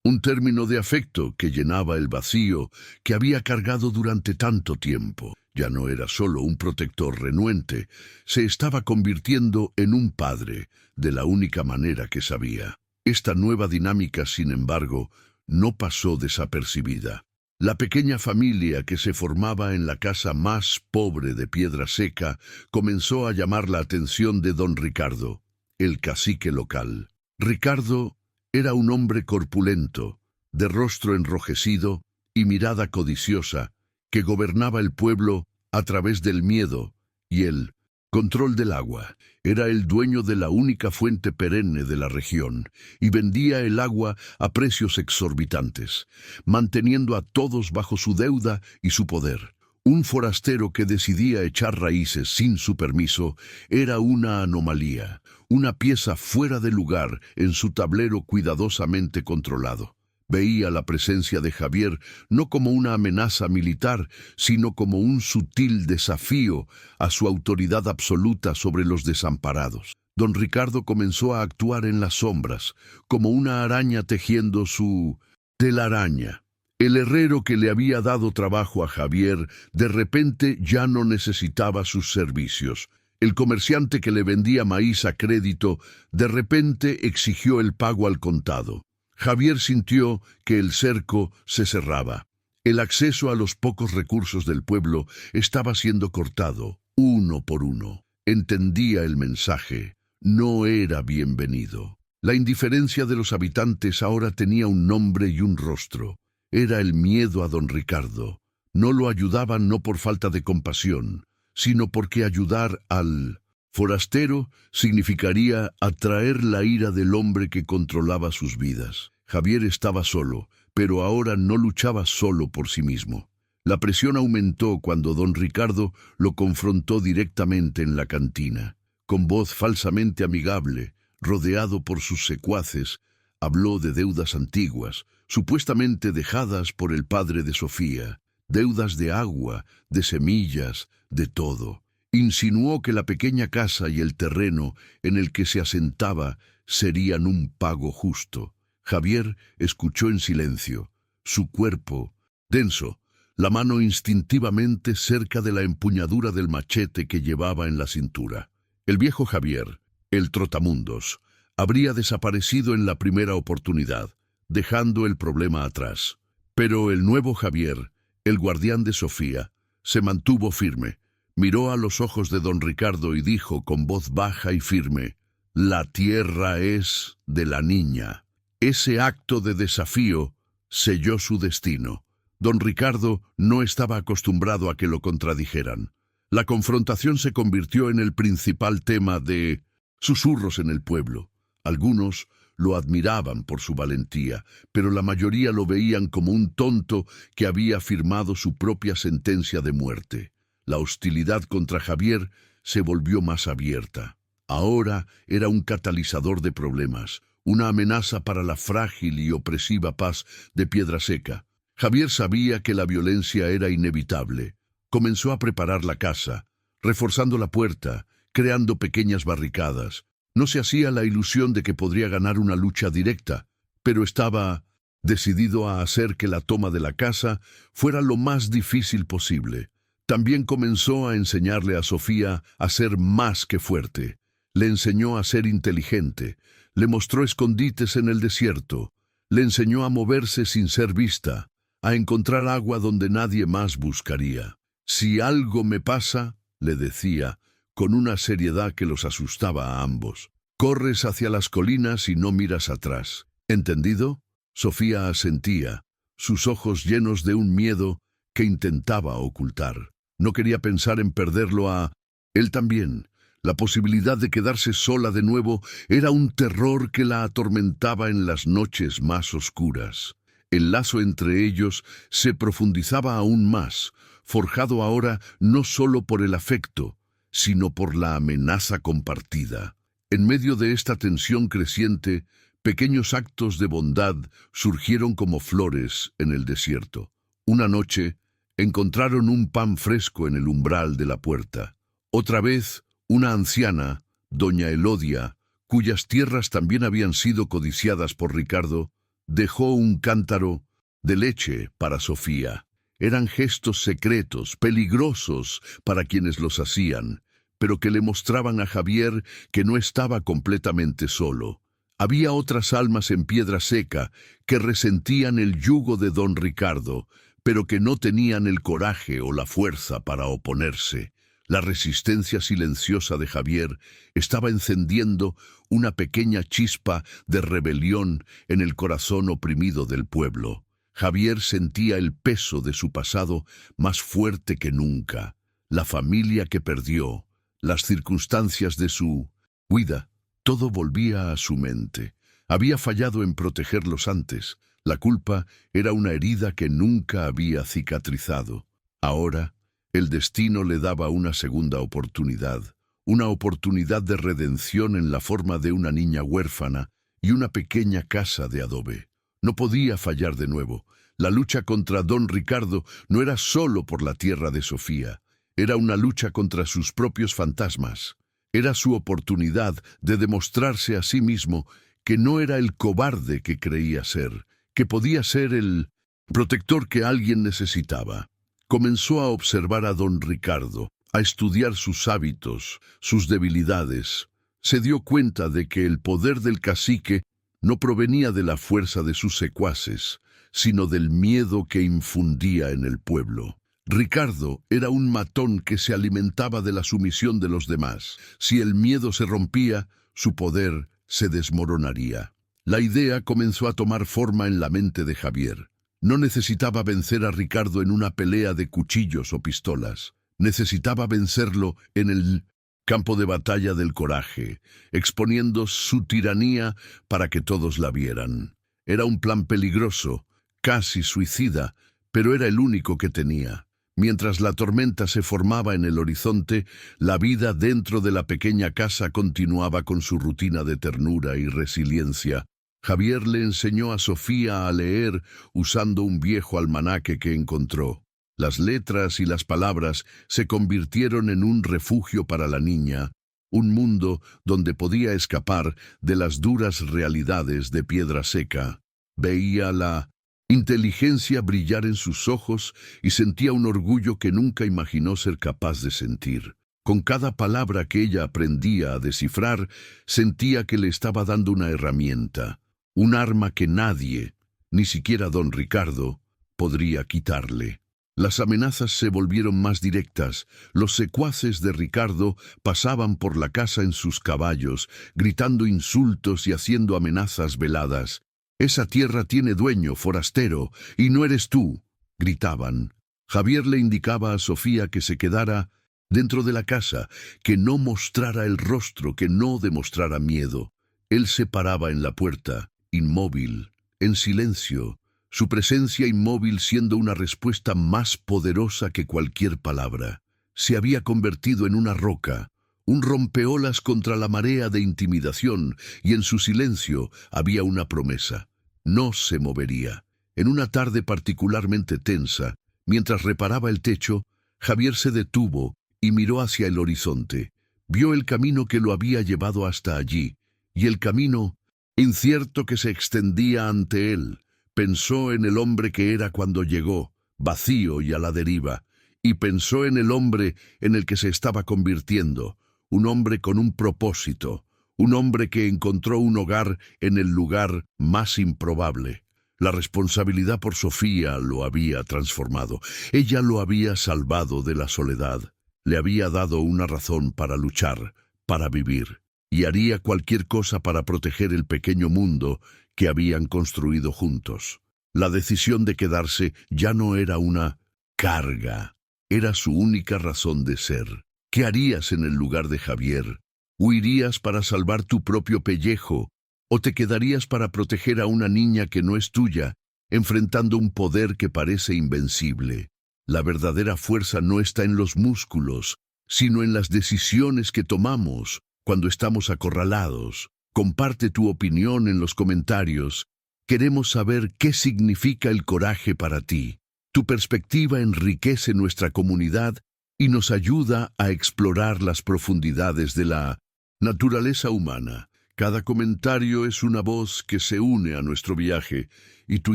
un término de afecto que llenaba el vacío que había cargado durante tanto tiempo. Ya no era solo un protector renuente, se estaba convirtiendo en un padre, de la única manera que sabía. Esta nueva dinámica, sin embargo, no pasó desapercibida. La pequeña familia que se formaba en la casa más pobre de Piedra Seca comenzó a llamar la atención de don Ricardo, el cacique local. Ricardo era un hombre corpulento, de rostro enrojecido y mirada codiciosa, que gobernaba el pueblo a través del miedo y el control del agua. Era el dueño de la única fuente perenne de la región y vendía el agua a precios exorbitantes, manteniendo a todos bajo su deuda y su poder. Un forastero que decidía echar raíces sin su permiso era una anomalía, una pieza fuera de lugar en su tablero cuidadosamente controlado. Veía la presencia de Javier no como una amenaza militar, sino como un sutil desafío a su autoridad absoluta sobre los desamparados. Don Ricardo comenzó a actuar en las sombras, como una araña tejiendo su telaraña. El herrero que le había dado trabajo a Javier de repente ya no necesitaba sus servicios. El comerciante que le vendía maíz a crédito de repente exigió el pago al contado. Javier sintió que el cerco se cerraba. El acceso a los pocos recursos del pueblo estaba siendo cortado, uno por uno. Entendía el mensaje. No era bienvenido. La indiferencia de los habitantes ahora tenía un nombre y un rostro. Era el miedo a don Ricardo. No lo ayudaban no por falta de compasión, sino porque ayudar al forastero significaría atraer la ira del hombre que controlaba sus vidas. Javier estaba solo, pero ahora no luchaba solo por sí mismo. La presión aumentó cuando don Ricardo lo confrontó directamente en la cantina. Con voz falsamente amigable, rodeado por sus secuaces, habló de deudas antiguas, supuestamente dejadas por el padre de Sofía, deudas de agua, de semillas, de todo. Insinuó que la pequeña casa y el terreno en el que se asentaba serían un pago justo. Javier escuchó en silencio, su cuerpo denso, la mano instintivamente cerca de la empuñadura del machete que llevaba en la cintura. El viejo Javier, el trotamundos, habría desaparecido en la primera oportunidad, dejando el problema atrás. Pero el nuevo Javier, el guardián de Sofía, se mantuvo firme, miró a los ojos de don Ricardo y dijo con voz baja y firme: «La tierra es de la niña». Ese acto de desafío selló su destino. Don Ricardo no estaba acostumbrado a que lo contradijeran. La confrontación se convirtió en el principal tema de susurros en el pueblo. Algunos lo admiraban por su valentía, pero la mayoría lo veían como un tonto que había firmado su propia sentencia de muerte. La hostilidad contra Javier se volvió más abierta. Ahora era un catalizador de problemas, una amenaza para la frágil y opresiva paz de Piedraseca. Javier sabía que la violencia era inevitable. Comenzó a preparar la casa, reforzando la puerta, creando pequeñas barricadas. No se hacía la ilusión de que podría ganar una lucha directa, pero estaba decidido a hacer que la toma de la casa fuera lo más difícil posible. También comenzó a enseñarle a Sofía a ser más que fuerte. Le enseñó a ser inteligente, le mostró escondites en el desierto, le enseñó a moverse sin ser vista, a encontrar agua donde nadie más buscaría. «Si algo me pasa», le decía, con una seriedad que los asustaba a ambos, «corres hacia las colinas y no miras atrás. ¿Entendido?». Sofía asentía, sus ojos llenos de un miedo que intentaba ocultar. No quería pensar en perderlo a él también. La posibilidad de quedarse sola de nuevo era un terror que la atormentaba en las noches más oscuras. El lazo entre ellos se profundizaba aún más, forjado ahora no solo por el afecto, sino por la amenaza compartida. En medio de esta tensión creciente, pequeños actos de bondad surgieron como flores en el desierto. Una noche, encontraron un pan fresco en el umbral de la puerta. Otra vez, una anciana, doña Elodia, cuyas tierras también habían sido codiciadas por Ricardo, dejó un cántaro de leche para Sofía. Eran gestos secretos, peligrosos para quienes los hacían, pero que le mostraban a Javier que no estaba completamente solo. Había otras almas en Piedraseca que resentían el yugo de don Ricardo, pero que no tenían el coraje o la fuerza para oponerse. La resistencia silenciosa de Javier estaba encendiendo una pequeña chispa de rebelión en el corazón oprimido del pueblo. Javier sentía el peso de su pasado más fuerte que nunca. La familia que perdió, las circunstancias de su huida, todo volvía a su mente. Había fallado en protegerlos antes. La culpa era una herida que nunca había cicatrizado. Ahora, el destino le daba una segunda oportunidad, una oportunidad de redención en la forma de una niña huérfana y una pequeña casa de adobe. No podía fallar de nuevo. La lucha contra don Ricardo no era solo por la tierra de Sofía, era una lucha contra sus propios fantasmas. Era su oportunidad de demostrarse a sí mismo que no era el cobarde que creía ser, que podía ser el protector que alguien necesitaba. Comenzó a observar a don Ricardo, a estudiar sus hábitos, sus debilidades. Se dio cuenta de que el poder del cacique no provenía de la fuerza de sus secuaces, sino del miedo que infundía en el pueblo. Ricardo era un matón que se alimentaba de la sumisión de los demás. Si el miedo se rompía, su poder se desmoronaría. La idea comenzó a tomar forma en la mente de Javier. No necesitaba vencer a Ricardo en una pelea de cuchillos o pistolas. Necesitaba vencerlo en el campo de batalla del coraje, exponiendo su tiranía para que todos la vieran. Era un plan peligroso, casi suicida, pero era el único que tenía. Mientras la tormenta se formaba en el horizonte, la vida dentro de la pequeña casa continuaba con su rutina de ternura y resiliencia. Javier le enseñó a Sofía a leer usando un viejo almanaque que encontró. Las letras y las palabras se convirtieron en un refugio para la niña, un mundo donde podía escapar de las duras realidades de Piedra Seca. Veía la inteligencia brillar en sus ojos y sentía un orgullo que nunca imaginó ser capaz de sentir. Con cada palabra que ella aprendía a descifrar, sentía que le estaba dando una herramienta, un arma que nadie, ni siquiera don Ricardo, podría quitarle. Las amenazas se volvieron más directas. Los secuaces de Ricardo pasaban por la casa en sus caballos, gritando insultos y haciendo amenazas veladas. «Esa tierra tiene dueño, forastero, y no eres tú», gritaban. Javier le indicaba a Sofía que se quedara dentro de la casa, que no mostrara el rostro, que no demostrara miedo. Él se paraba en la puerta, inmóvil, en silencio, su presencia inmóvil siendo una respuesta más poderosa que cualquier palabra. Se había convertido en una roca, un rompeolas contra la marea de intimidación, y en su silencio había una promesa. No se movería. En una tarde particularmente tensa, mientras reparaba el techo, Javier se detuvo y miró hacia el horizonte. Vio el camino que lo había llevado hasta allí, y el camino incierto que se extendía ante él. Pensó en el hombre que era cuando llegó, vacío y a la deriva, y pensó en el hombre en el que se estaba convirtiendo, un hombre con un propósito, un hombre que encontró un hogar en el lugar más improbable. La responsabilidad por Sofía lo había transformado. Ella lo había salvado de la soledad. Le había dado una razón para luchar, para vivir, y haría cualquier cosa para proteger el pequeño mundo que habían construido juntos. La decisión de quedarse ya no era una carga, era su única razón de ser. ¿Qué harías en el lugar de Javier? ¿Huirías para salvar tu propio pellejo? ¿O te quedarías para proteger a una niña que no es tuya, enfrentando un poder que parece invencible? La verdadera fuerza no está en los músculos, sino en las decisiones que tomamos cuando estamos acorralados. Comparte tu opinión en los comentarios. Queremos saber qué significa el coraje para ti. Tu perspectiva enriquece nuestra comunidad y nos ayuda a explorar las profundidades de la naturaleza humana. Cada comentario es una voz que se une a nuestro viaje, y tu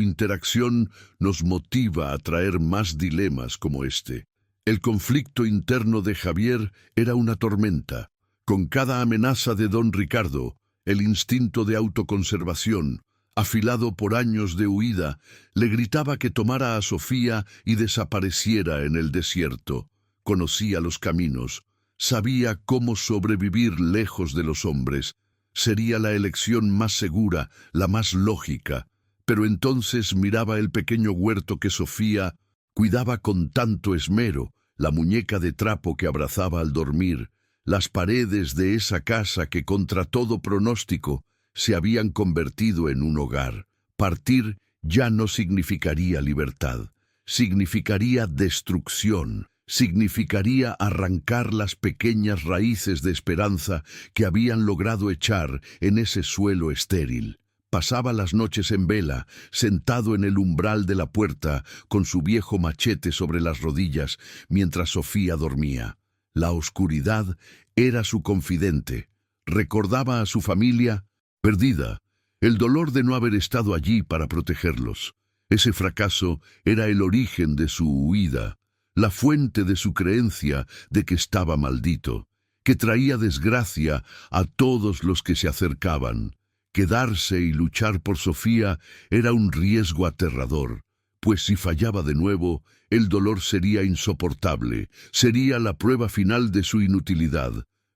interacción nos motiva a traer más dilemas como este. El conflicto interno de Javier era una tormenta. Con cada amenaza de don Ricardo, el instinto de autoconservación, afilado por años de huida, le gritaba que tomara a Sofía y desapareciera en el desierto. Conocía los caminos, sabía cómo sobrevivir lejos de los hombres. Sería la elección más segura, la más lógica. Pero entonces miraba el pequeño huerto que Sofía cuidaba con tanto esmero, la muñeca de trapo que abrazaba al dormir, las paredes de esa casa que contra todo pronóstico se habían convertido en un hogar. Partir ya no significaría libertad, significaría destrucción, significaría arrancar las pequeñas raíces de esperanza que habían logrado echar en ese suelo estéril. Pasaba las noches en vela, sentado en el umbral de la puerta, con su viejo machete sobre las rodillas, mientras Sofía dormía. La oscuridad era su confidente. Recordaba a su familia perdida, el dolor de no haber estado allí para protegerlos. Ese fracaso era el origen de su huida, la fuente de su creencia de que estaba maldito, que traía desgracia a todos los que se acercaban. Quedarse y luchar por Sofía era un riesgo aterrador, pues si fallaba de nuevo, el dolor sería insoportable, sería la prueba final de su inutilidad.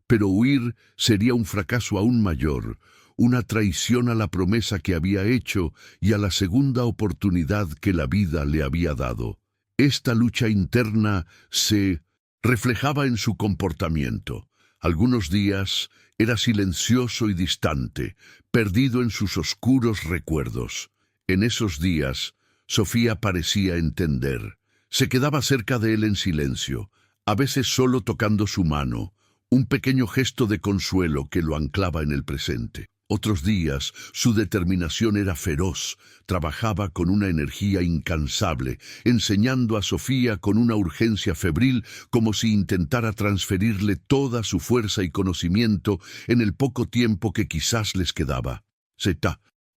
Pero huir sería un fracaso aún mayor, una traición a la promesa que había hecho y a la segunda oportunidad que la vida le había dado. Esta lucha interna se reflejaba en su comportamiento. Algunos días era silencioso y distante, perdido en sus oscuros recuerdos. En esos días, Sofía parecía entender. Se quedaba cerca de él en silencio, a veces solo tocando su mano, un pequeño gesto de consuelo que lo anclaba en el presente. Otros días, su determinación era feroz, trabajaba con una energía incansable, enseñando a Sofía con una urgencia febril como si intentara transferirle toda su fuerza y conocimiento en el poco tiempo que quizás les quedaba.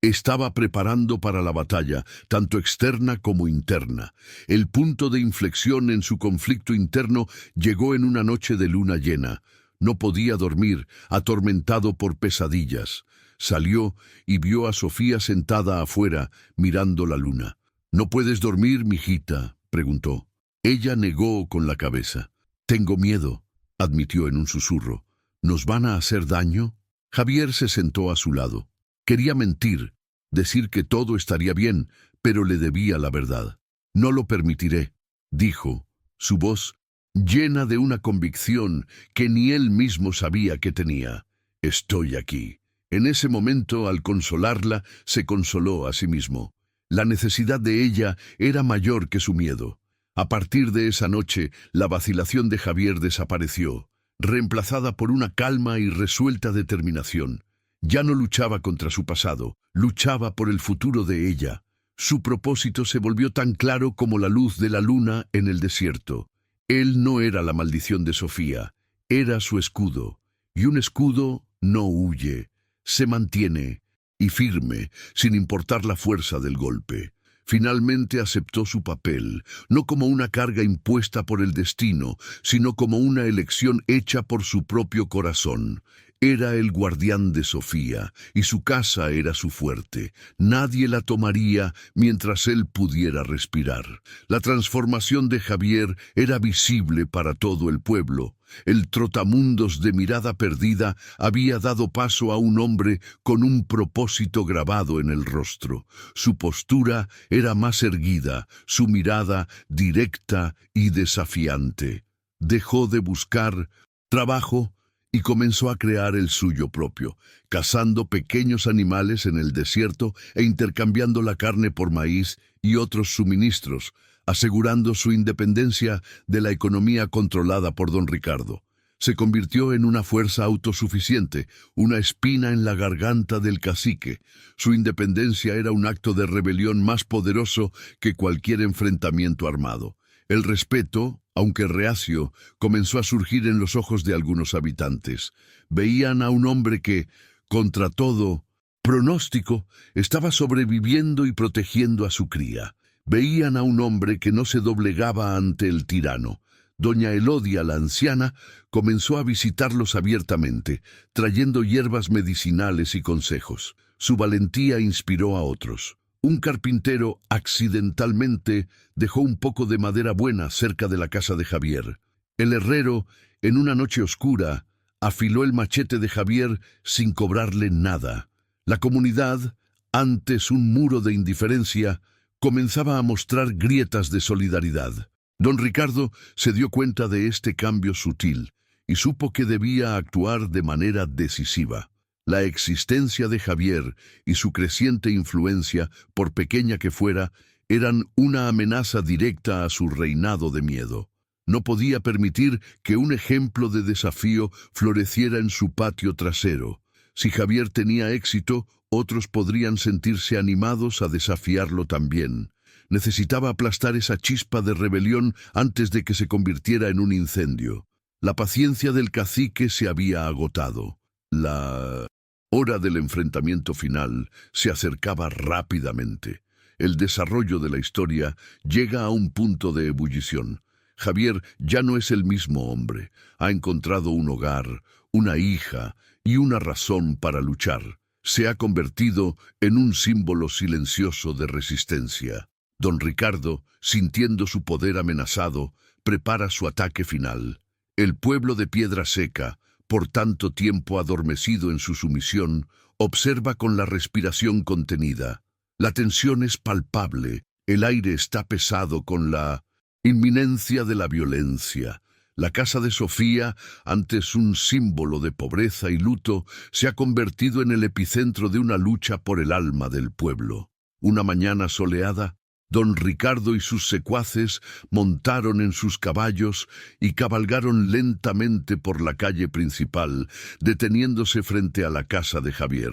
Estaba preparando para la batalla, tanto externa como interna. El punto de inflexión en su conflicto interno llegó en una noche de luna llena. No podía dormir, atormentado por pesadillas. Salió y vio a Sofía sentada afuera, mirando la luna. «¿No puedes dormir, mijita?», preguntó. Ella negó con la cabeza. «Tengo miedo», admitió en un susurro. «¿Nos van a hacer daño?». Javier se sentó a su lado. Quería mentir, decir que todo estaría bien, pero le debía la verdad. «No lo permitiré», dijo, su voz llena de una convicción que ni él mismo sabía que tenía. «Estoy aquí». En ese momento, al consolarla, se consoló a sí mismo. La necesidad de ella era mayor que su miedo. A partir de esa noche, la vacilación de Javier desapareció, reemplazada por una calma y resuelta determinación. Ya no luchaba contra su pasado, luchaba por el futuro de ella. Su propósito se volvió tan claro como la luz de la luna en el desierto. Él no era la maldición de Sofía, era su escudo. Y un escudo no huye, se mantiene, y firme, sin importar la fuerza del golpe. Finalmente aceptó su papel, no como una carga impuesta por el destino, sino como una elección hecha por su propio corazón. Era el guardián de Sofía, y su casa era su fuerte. Nadie la tomaría mientras él pudiera respirar. La transformación de Javier era visible para todo el pueblo. El trotamundos de mirada perdida había dado paso a un hombre con un propósito grabado en el rostro. Su postura era más erguida, su mirada directa y desafiante. Dejó de buscar trabajo y comenzó a crear el suyo propio, cazando pequeños animales en el desierto e intercambiando la carne por maíz y otros suministros, asegurando su independencia de la economía controlada por don Ricardo. Se convirtió en una fuerza autosuficiente, una espina en la garganta del cacique. Su independencia era un acto de rebelión más poderoso que cualquier enfrentamiento armado. El respeto, aunque reacio, comenzó a surgir en los ojos de algunos habitantes. Veían a un hombre que, contra todo pronóstico, estaba sobreviviendo y protegiendo a su cría. Veían a un hombre que no se doblegaba ante el tirano. Doña Elodia, la anciana, comenzó a visitarlos abiertamente, trayendo hierbas medicinales y consejos. Su valentía inspiró a otros. Un carpintero accidentalmente dejó un poco de madera buena cerca de la casa de Javier. El herrero, en una noche oscura, afiló el machete de Javier sin cobrarle nada. La comunidad, antes un muro de indiferencia, comenzaba a mostrar grietas de solidaridad. Don Ricardo se dio cuenta de este cambio sutil y supo que debía actuar de manera decisiva. La existencia de Javier y su creciente influencia, por pequeña que fuera, eran una amenaza directa a su reinado de miedo. No podía permitir que un ejemplo de desafío floreciera en su patio trasero. Si Javier tenía éxito, otros podrían sentirse animados a desafiarlo también. Necesitaba aplastar esa chispa de rebelión antes de que se convirtiera en un incendio. La paciencia del cacique se había agotado. La hora del enfrentamiento final se acercaba rápidamente. El desarrollo de la historia llega a un punto de ebullición. Javier ya no es el mismo hombre. Ha encontrado un hogar, una hija y una razón para luchar. Se ha convertido en un símbolo silencioso de resistencia. Don Ricardo, sintiendo su poder amenazado, prepara su ataque final. El pueblo de Piedra Seca, por tanto tiempo adormecido en su sumisión, observa con la respiración contenida. La tensión es palpable, el aire está pesado con la inminencia de la violencia. La casa de Sofía, antes un símbolo de pobreza y luto, se ha convertido en el epicentro de una lucha por el alma del pueblo. Una mañana soleada, don Ricardo y sus secuaces montaron en sus caballos y cabalgaron lentamente por la calle principal, deteniéndose frente a la casa de Javier.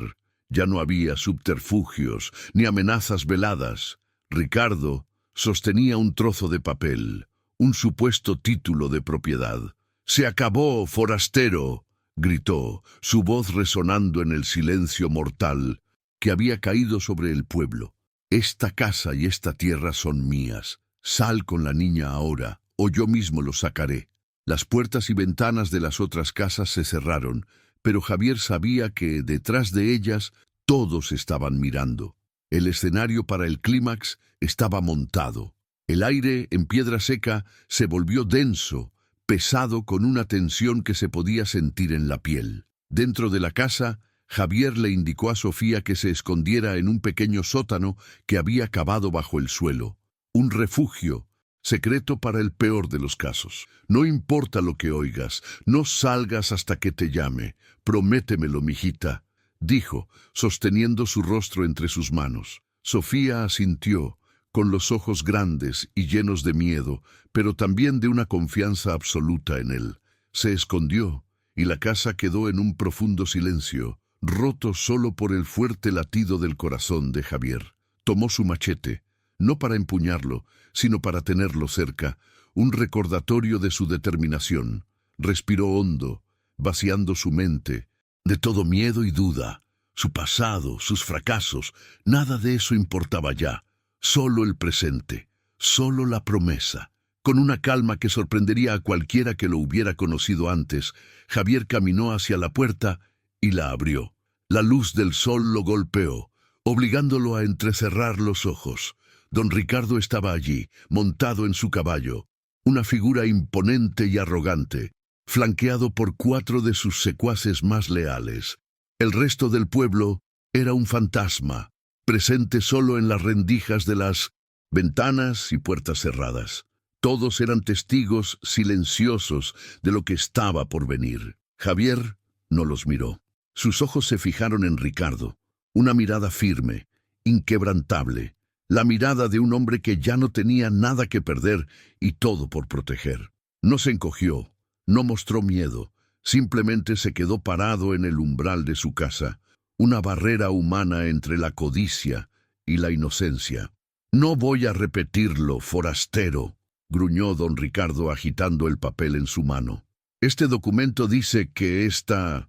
Ya no había subterfugios ni amenazas veladas. Ricardo sostenía un trozo de papel, un supuesto título de propiedad. «¡Se acabó, forastero!», gritó, su voz resonando en el silencio mortal que había caído sobre el pueblo. «Esta casa y esta tierra son mías. Sal con la niña ahora, o yo mismo lo sacaré». Las puertas y ventanas de las otras casas se cerraron, pero Javier sabía que detrás de ellas todos estaban mirando. El escenario para el clímax estaba montado. El aire en Piedra Seca se volvió denso, pesado, con una tensión que se podía sentir en la piel. Dentro de la casa, Javier le indicó a Sofía que se escondiera en un pequeño sótano que había cavado bajo el suelo. Un refugio secreto para el peor de los casos. «No importa lo que oigas, no salgas hasta que te llame. Prométemelo, mijita», dijo, sosteniendo su rostro entre sus manos. Sofía asintió, con los ojos grandes y llenos de miedo, pero también de una confianza absoluta en él. Se escondió, y la casa quedó en un profundo silencio, roto solo por el fuerte latido del corazón de Javier. Tomó su machete, no para empuñarlo, sino para tenerlo cerca, un recordatorio de su determinación. Respiró hondo, vaciando su mente de todo miedo y duda. Su pasado, sus fracasos, nada de eso importaba ya. Solo el presente, solo la promesa. Con una calma que sorprendería a cualquiera que lo hubiera conocido antes, Javier caminó hacia la puerta y la abrió. La luz del sol lo golpeó, obligándolo a entrecerrar los ojos. Don Ricardo estaba allí, montado en su caballo, una figura imponente y arrogante, flanqueado por 4 de sus secuaces más leales. El resto del pueblo era un fantasma, presente solo en las rendijas de las ventanas y puertas cerradas. Todos eran testigos silenciosos de lo que estaba por venir. Javier no los miró. Sus ojos se fijaron en Ricardo, una mirada firme, inquebrantable, la mirada de un hombre que ya no tenía nada que perder y todo por proteger. No se encogió, no mostró miedo, simplemente se quedó parado en el umbral de su casa, una barrera humana entre la codicia y la inocencia. «No voy a repetirlo, forastero», gruñó don Ricardo agitando el papel en su mano. «Este documento dice que esta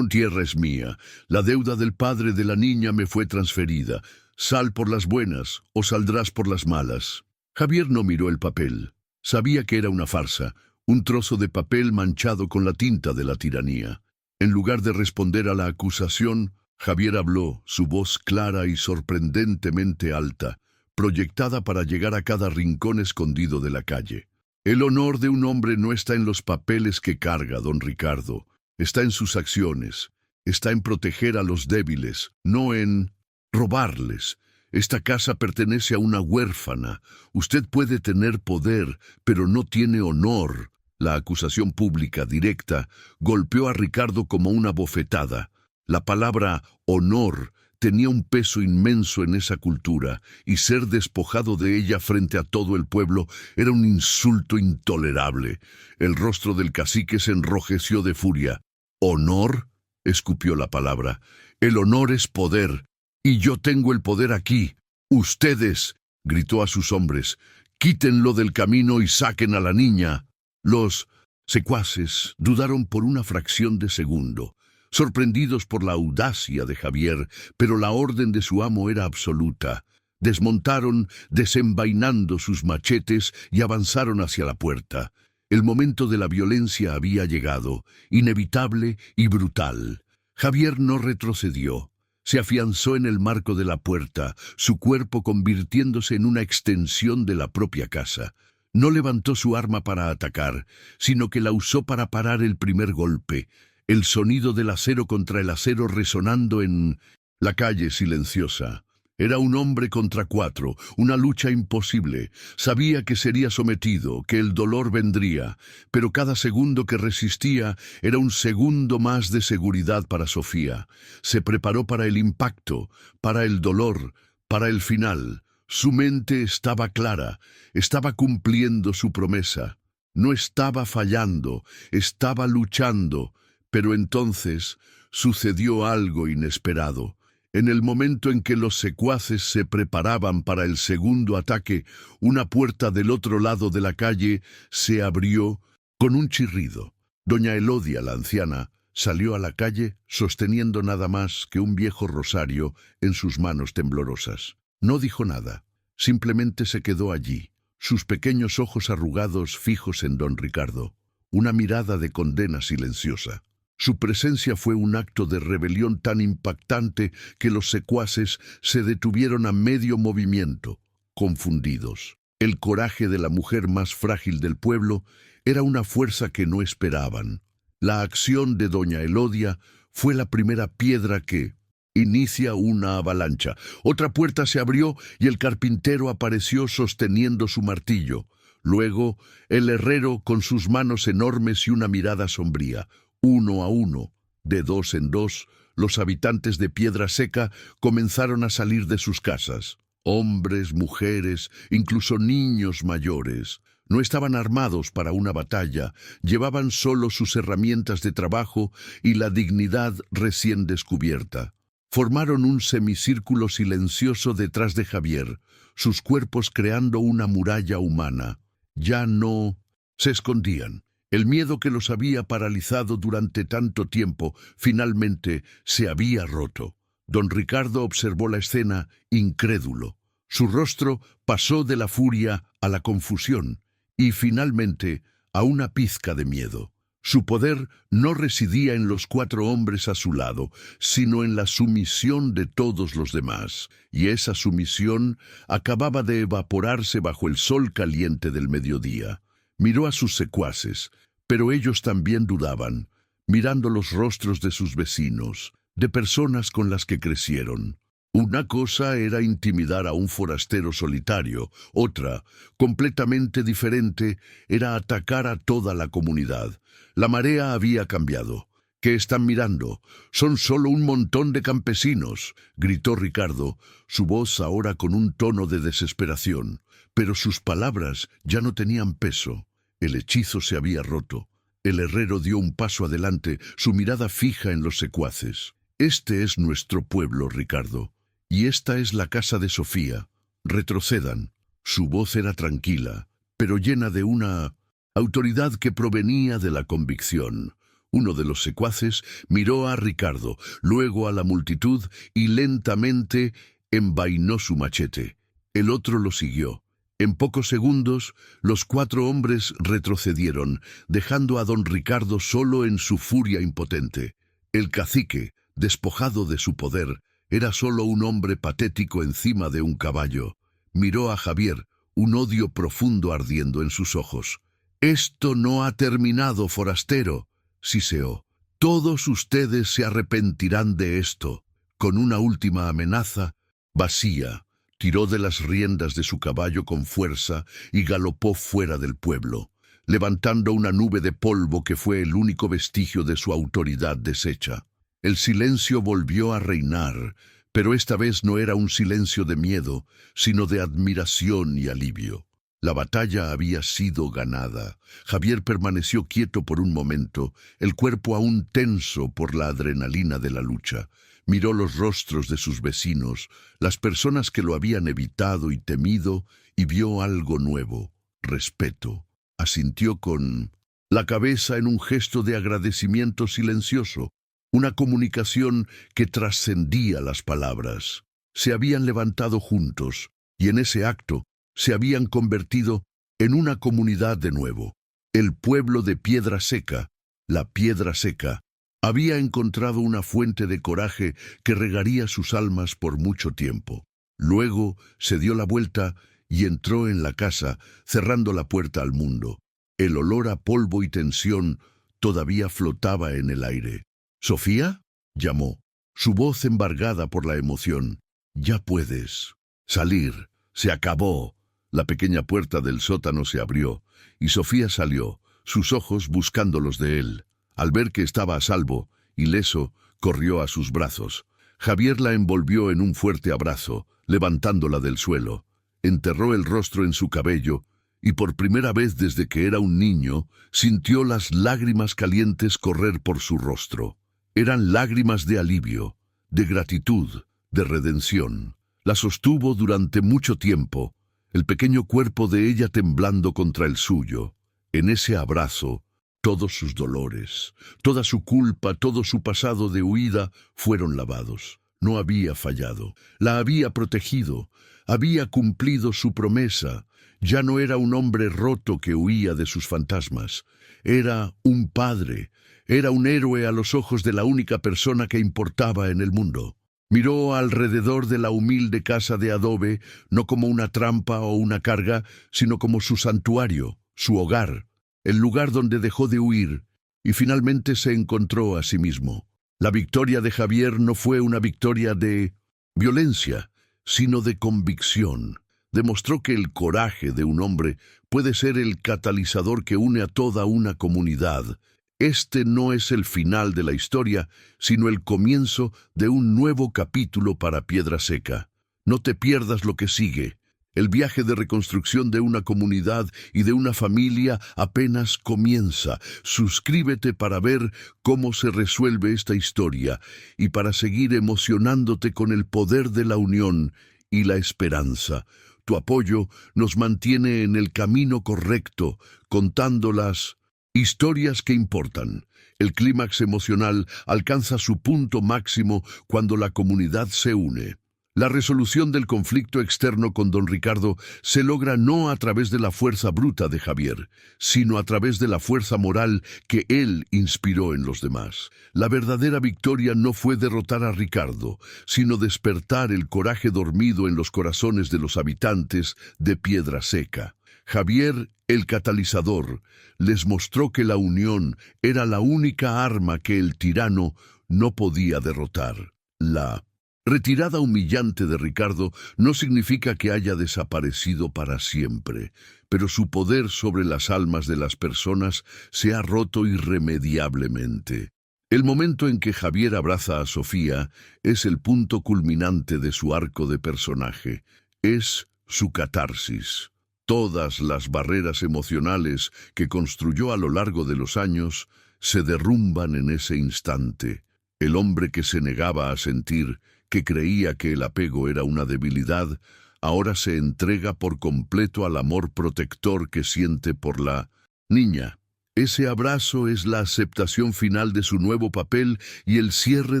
tierra es mía. La deuda del padre de la niña me fue transferida. Sal por las buenas o saldrás por las malas». Javier no miró el papel. Sabía que era una farsa, un trozo de papel manchado con la tinta de la tiranía. En lugar de responder a la acusación, Javier habló, su voz clara y sorprendentemente alta, proyectada para llegar a cada rincón escondido de la calle. «El honor de un hombre no está en los papeles que carga, don Ricardo. Está en sus acciones. Está en proteger a los débiles, no en robarles. Esta casa pertenece a una huérfana. Usted puede tener poder, pero no tiene honor». La acusación pública, directa, golpeó a Ricardo como una bofetada. La palabra honor tenía un peso inmenso en esa cultura, y ser despojado de ella frente a todo el pueblo era un insulto intolerable. El rostro del cacique se enrojeció de furia. «¿Honor?», escupió la palabra. «El honor es poder, y yo tengo el poder aquí. Ustedes», gritó a sus hombres, «quítenlo del camino y saquen a la niña». Los secuaces dudaron por una fracción de segundo, sorprendidos por la audacia de Javier, pero la orden de su amo era absoluta. Desmontaron, desenvainando sus machetes, y avanzaron hacia la puerta. El momento de la violencia había llegado, inevitable y brutal. Javier no retrocedió. Se afianzó en el marco de la puerta, su cuerpo convirtiéndose en una extensión de la propia casa. No levantó su arma para atacar, sino que la usó para parar el primer golpe, el sonido del acero contra el acero resonando en la calle silenciosa. Era un hombre contra cuatro, una lucha imposible. Sabía que sería sometido, que el dolor vendría, pero cada segundo que resistía era un segundo más de seguridad para Sofía. Se preparó para el impacto, para el dolor, para el final. Su mente estaba clara, estaba cumpliendo su promesa. No estaba fallando, estaba luchando, pero entonces sucedió algo inesperado. En el momento en que los secuaces se preparaban para el segundo ataque, una puerta del otro lado de la calle se abrió con un chirrido. Doña Elodia, la anciana, salió a la calle sosteniendo nada más que un viejo rosario en sus manos temblorosas. No dijo nada, simplemente se quedó allí, sus pequeños ojos arrugados fijos en don Ricardo, una mirada de condena silenciosa. Su presencia fue un acto de rebelión tan impactante que los secuaces se detuvieron a medio movimiento, confundidos. El coraje de la mujer más frágil del pueblo era una fuerza que no esperaban. La acción de doña Elodia fue la primera piedra que inicia una avalancha. Otra puerta se abrió y el carpintero apareció sosteniendo su martillo. Luego, el herrero con sus manos enormes y una mirada sombría. Uno a uno, de dos en dos, los habitantes de Piedra Seca comenzaron a salir de sus casas. Hombres, mujeres, incluso niños mayores. No estaban armados para una batalla, llevaban solo sus herramientas de trabajo y la dignidad recién descubierta. Formaron un semicírculo silencioso detrás de Javier, sus cuerpos creando una muralla humana. Ya no se escondían. El miedo que los había paralizado durante tanto tiempo finalmente se había roto. Don Ricardo observó la escena incrédulo. Su rostro pasó de la furia a la confusión y finalmente a una pizca de miedo. Su poder no residía en los cuatro hombres a su lado, sino en la sumisión de todos los demás, y esa sumisión acababa de evaporarse bajo el sol caliente del mediodía. Miró a sus secuaces, pero ellos también dudaban, mirando los rostros de sus vecinos, de personas con las que crecieron. Una cosa era intimidar a un forastero solitario, otra, completamente diferente, era atacar a toda la comunidad. La marea había cambiado. ¿Qué están mirando? Son solo un montón de campesinos, gritó Ricardo, su voz ahora con un tono de desesperación, pero sus palabras ya no tenían peso. El hechizo se había roto. El herrero dio un paso adelante, su mirada fija en los secuaces. Este es nuestro pueblo, Ricardo, y esta es la casa de Sofía. Retrocedan. Su voz era tranquila, pero llena de una autoridad que provenía de la convicción. Uno de los secuaces miró a Ricardo, luego a la multitud y lentamente envainó su machete. El otro lo siguió. En pocos segundos, los cuatro hombres retrocedieron, dejando a don Ricardo solo en su furia impotente. El cacique, despojado de su poder, era solo un hombre patético encima de un caballo. Miró a Javier, un odio profundo ardiendo en sus ojos. «Esto no ha terminado, forastero», siseó. «Todos ustedes se arrepentirán de esto». Con una última amenaza, vacía, tiró de las riendas de su caballo con fuerza y galopó fuera del pueblo, levantando una nube de polvo que fue el único vestigio de su autoridad deshecha. El silencio volvió a reinar, pero esta vez no era un silencio de miedo, sino de admiración y alivio. La batalla había sido ganada. Javier permaneció quieto por un momento, el cuerpo aún tenso por la adrenalina de la lucha. Miró los rostros de sus vecinos, las personas que lo habían evitado y temido, y vio algo nuevo, respeto. Asintió con la cabeza en un gesto de agradecimiento silencioso, una comunicación que trascendía las palabras. se habían levantado juntos y en ese acto se habían convertido en una comunidad de nuevo. El pueblo de Piedra Seca, la Piedra Seca, había encontrado una fuente de coraje que regaría sus almas por mucho tiempo. Luego se dio la vuelta y entró en la casa, cerrando la puerta al mundo. El olor a polvo y tensión todavía flotaba en el aire. «¿Sofía?», llamó, su voz embargada por la emoción. «Ya puedes salir. Se acabó». La pequeña puerta del sótano se abrió, y Sofía salió, sus ojos buscando los de él. Al ver que estaba a salvo, ileso, corrió a sus brazos. Javier la envolvió en un fuerte abrazo, levantándola del suelo. Enterró el rostro en su cabello, y por primera vez desde que era un niño, sintió las lágrimas calientes correr por su rostro. Eran lágrimas de alivio, de gratitud, de redención. La sostuvo durante mucho tiempo, el pequeño cuerpo de ella temblando contra el suyo. En ese abrazo, todos sus dolores, toda su culpa, todo su pasado de huida fueron lavados. No había fallado, la había protegido, había cumplido su promesa. Ya no era un hombre roto que huía de sus fantasmas. Era un padre, era un héroe a los ojos de la única persona que importaba en el mundo. Miró alrededor de la humilde casa de adobe, no como una trampa o una carga, sino como su santuario, su hogar, el lugar donde dejó de huir, y finalmente se encontró a sí mismo. La victoria de Javier no fue una victoria de violencia, sino de convicción. Demostró que el coraje de un hombre puede ser el catalizador que une a toda una comunidad. Este no es el final de la historia, sino el comienzo de un nuevo capítulo para Piedra Seca. No te pierdas lo que sigue. El viaje de reconstrucción de una comunidad y de una familia apenas comienza. Suscríbete para ver cómo se resuelve esta historia y para seguir emocionándote con el poder de la unión y la esperanza. Tu apoyo nos mantiene en el camino correcto, contando las historias que importan. El clímax emocional alcanza su punto máximo cuando la comunidad se une. La resolución del conflicto externo con don Ricardo se logra no a través de la fuerza bruta de Javier, sino a través de la fuerza moral que él inspiró en los demás. La verdadera victoria no fue derrotar a Ricardo, sino despertar el coraje dormido en los corazones de los habitantes de Piedra Seca. Javier, el catalizador, les mostró que la unión era la única arma que el tirano no podía derrotar. La retirada humillante de Ricardo no significa que haya desaparecido para siempre, pero su poder sobre las almas de las personas se ha roto irremediablemente. El momento en que Javier abraza a Sofía es el punto culminante de su arco de personaje. Es su catarsis. Todas las barreras emocionales que construyó a lo largo de los años se derrumban en ese instante. El hombre que se negaba a sentir, que creía que el apego era una debilidad, ahora se entrega por completo al amor protector que siente por la niña. Ese abrazo es la aceptación final de su nuevo papel y el cierre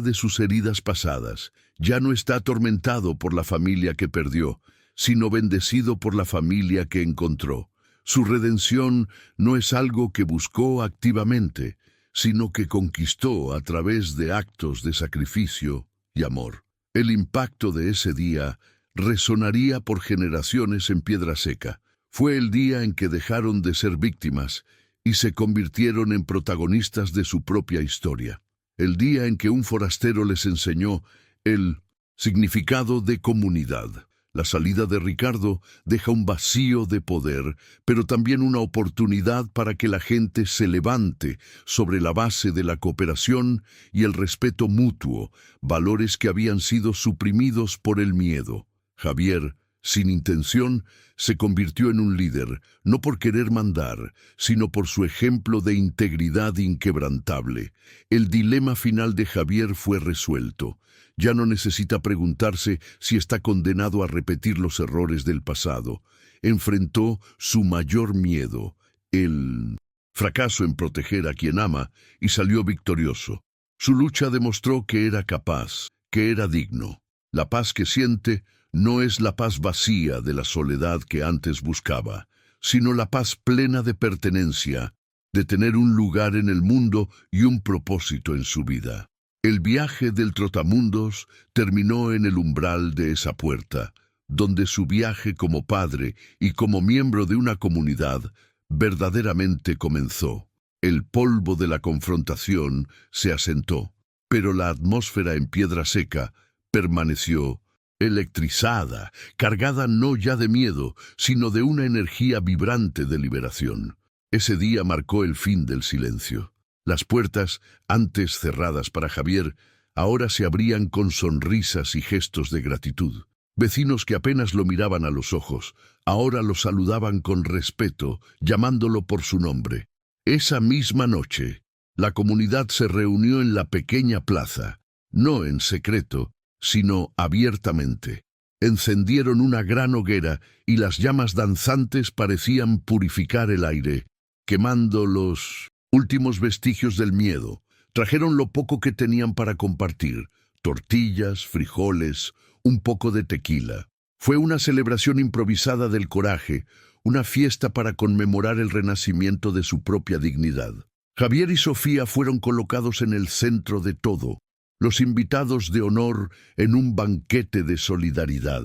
de sus heridas pasadas. Ya no está atormentado por la familia que perdió, sino bendecido por la familia que encontró. Su redención no es algo que buscó activamente, sino que conquistó a través de actos de sacrificio y amor. El impacto de ese día resonaría por generaciones en Piedra Seca. Fue el día en que dejaron de ser víctimas y se convirtieron en protagonistas de su propia historia. El día en que un forastero les enseñó el significado de comunidad. La salida de Ricardo deja un vacío de poder, pero también una oportunidad para que la gente se levante sobre la base de la cooperación y el respeto mutuo, valores que habían sido suprimidos por el miedo. Javier, sin intención, se convirtió en un líder, no por querer mandar, sino por su ejemplo de integridad inquebrantable. El dilema final de Javier fue resuelto. Ya no necesita preguntarse si está condenado a repetir los errores del pasado. Enfrentó su mayor miedo, el fracaso en proteger a quien ama, y salió victorioso. Su lucha demostró que era capaz, que era digno. La paz que siente no es la paz vacía de la soledad que antes buscaba, sino la paz plena de pertenencia, de tener un lugar en el mundo y un propósito en su vida. El viaje del trotamundos terminó en el umbral de esa puerta, donde su viaje como padre y como miembro de una comunidad verdaderamente comenzó. El polvo de la confrontación se asentó, pero la atmósfera en Piedra Seca permaneció electrizada, cargada no ya de miedo, sino de una energía vibrante de liberación. Ese día marcó el fin del silencio. Las puertas, antes cerradas para Javier, ahora se abrían con sonrisas y gestos de gratitud. Vecinos que apenas lo miraban a los ojos, ahora lo saludaban con respeto, llamándolo por su nombre. Esa misma noche, la comunidad se reunió en la pequeña plaza, no en secreto, sino abiertamente. Encendieron una gran hoguera y las llamas danzantes parecían purificar el aire, quemando los últimos vestigios del miedo. Trajeron lo poco que tenían para compartir: tortillas, frijoles, un poco de tequila. Fue una celebración improvisada del coraje, una fiesta para conmemorar el renacimiento de su propia dignidad. Javier y Sofía fueron colocados en el centro de todo, los invitados de honor en un banquete de solidaridad.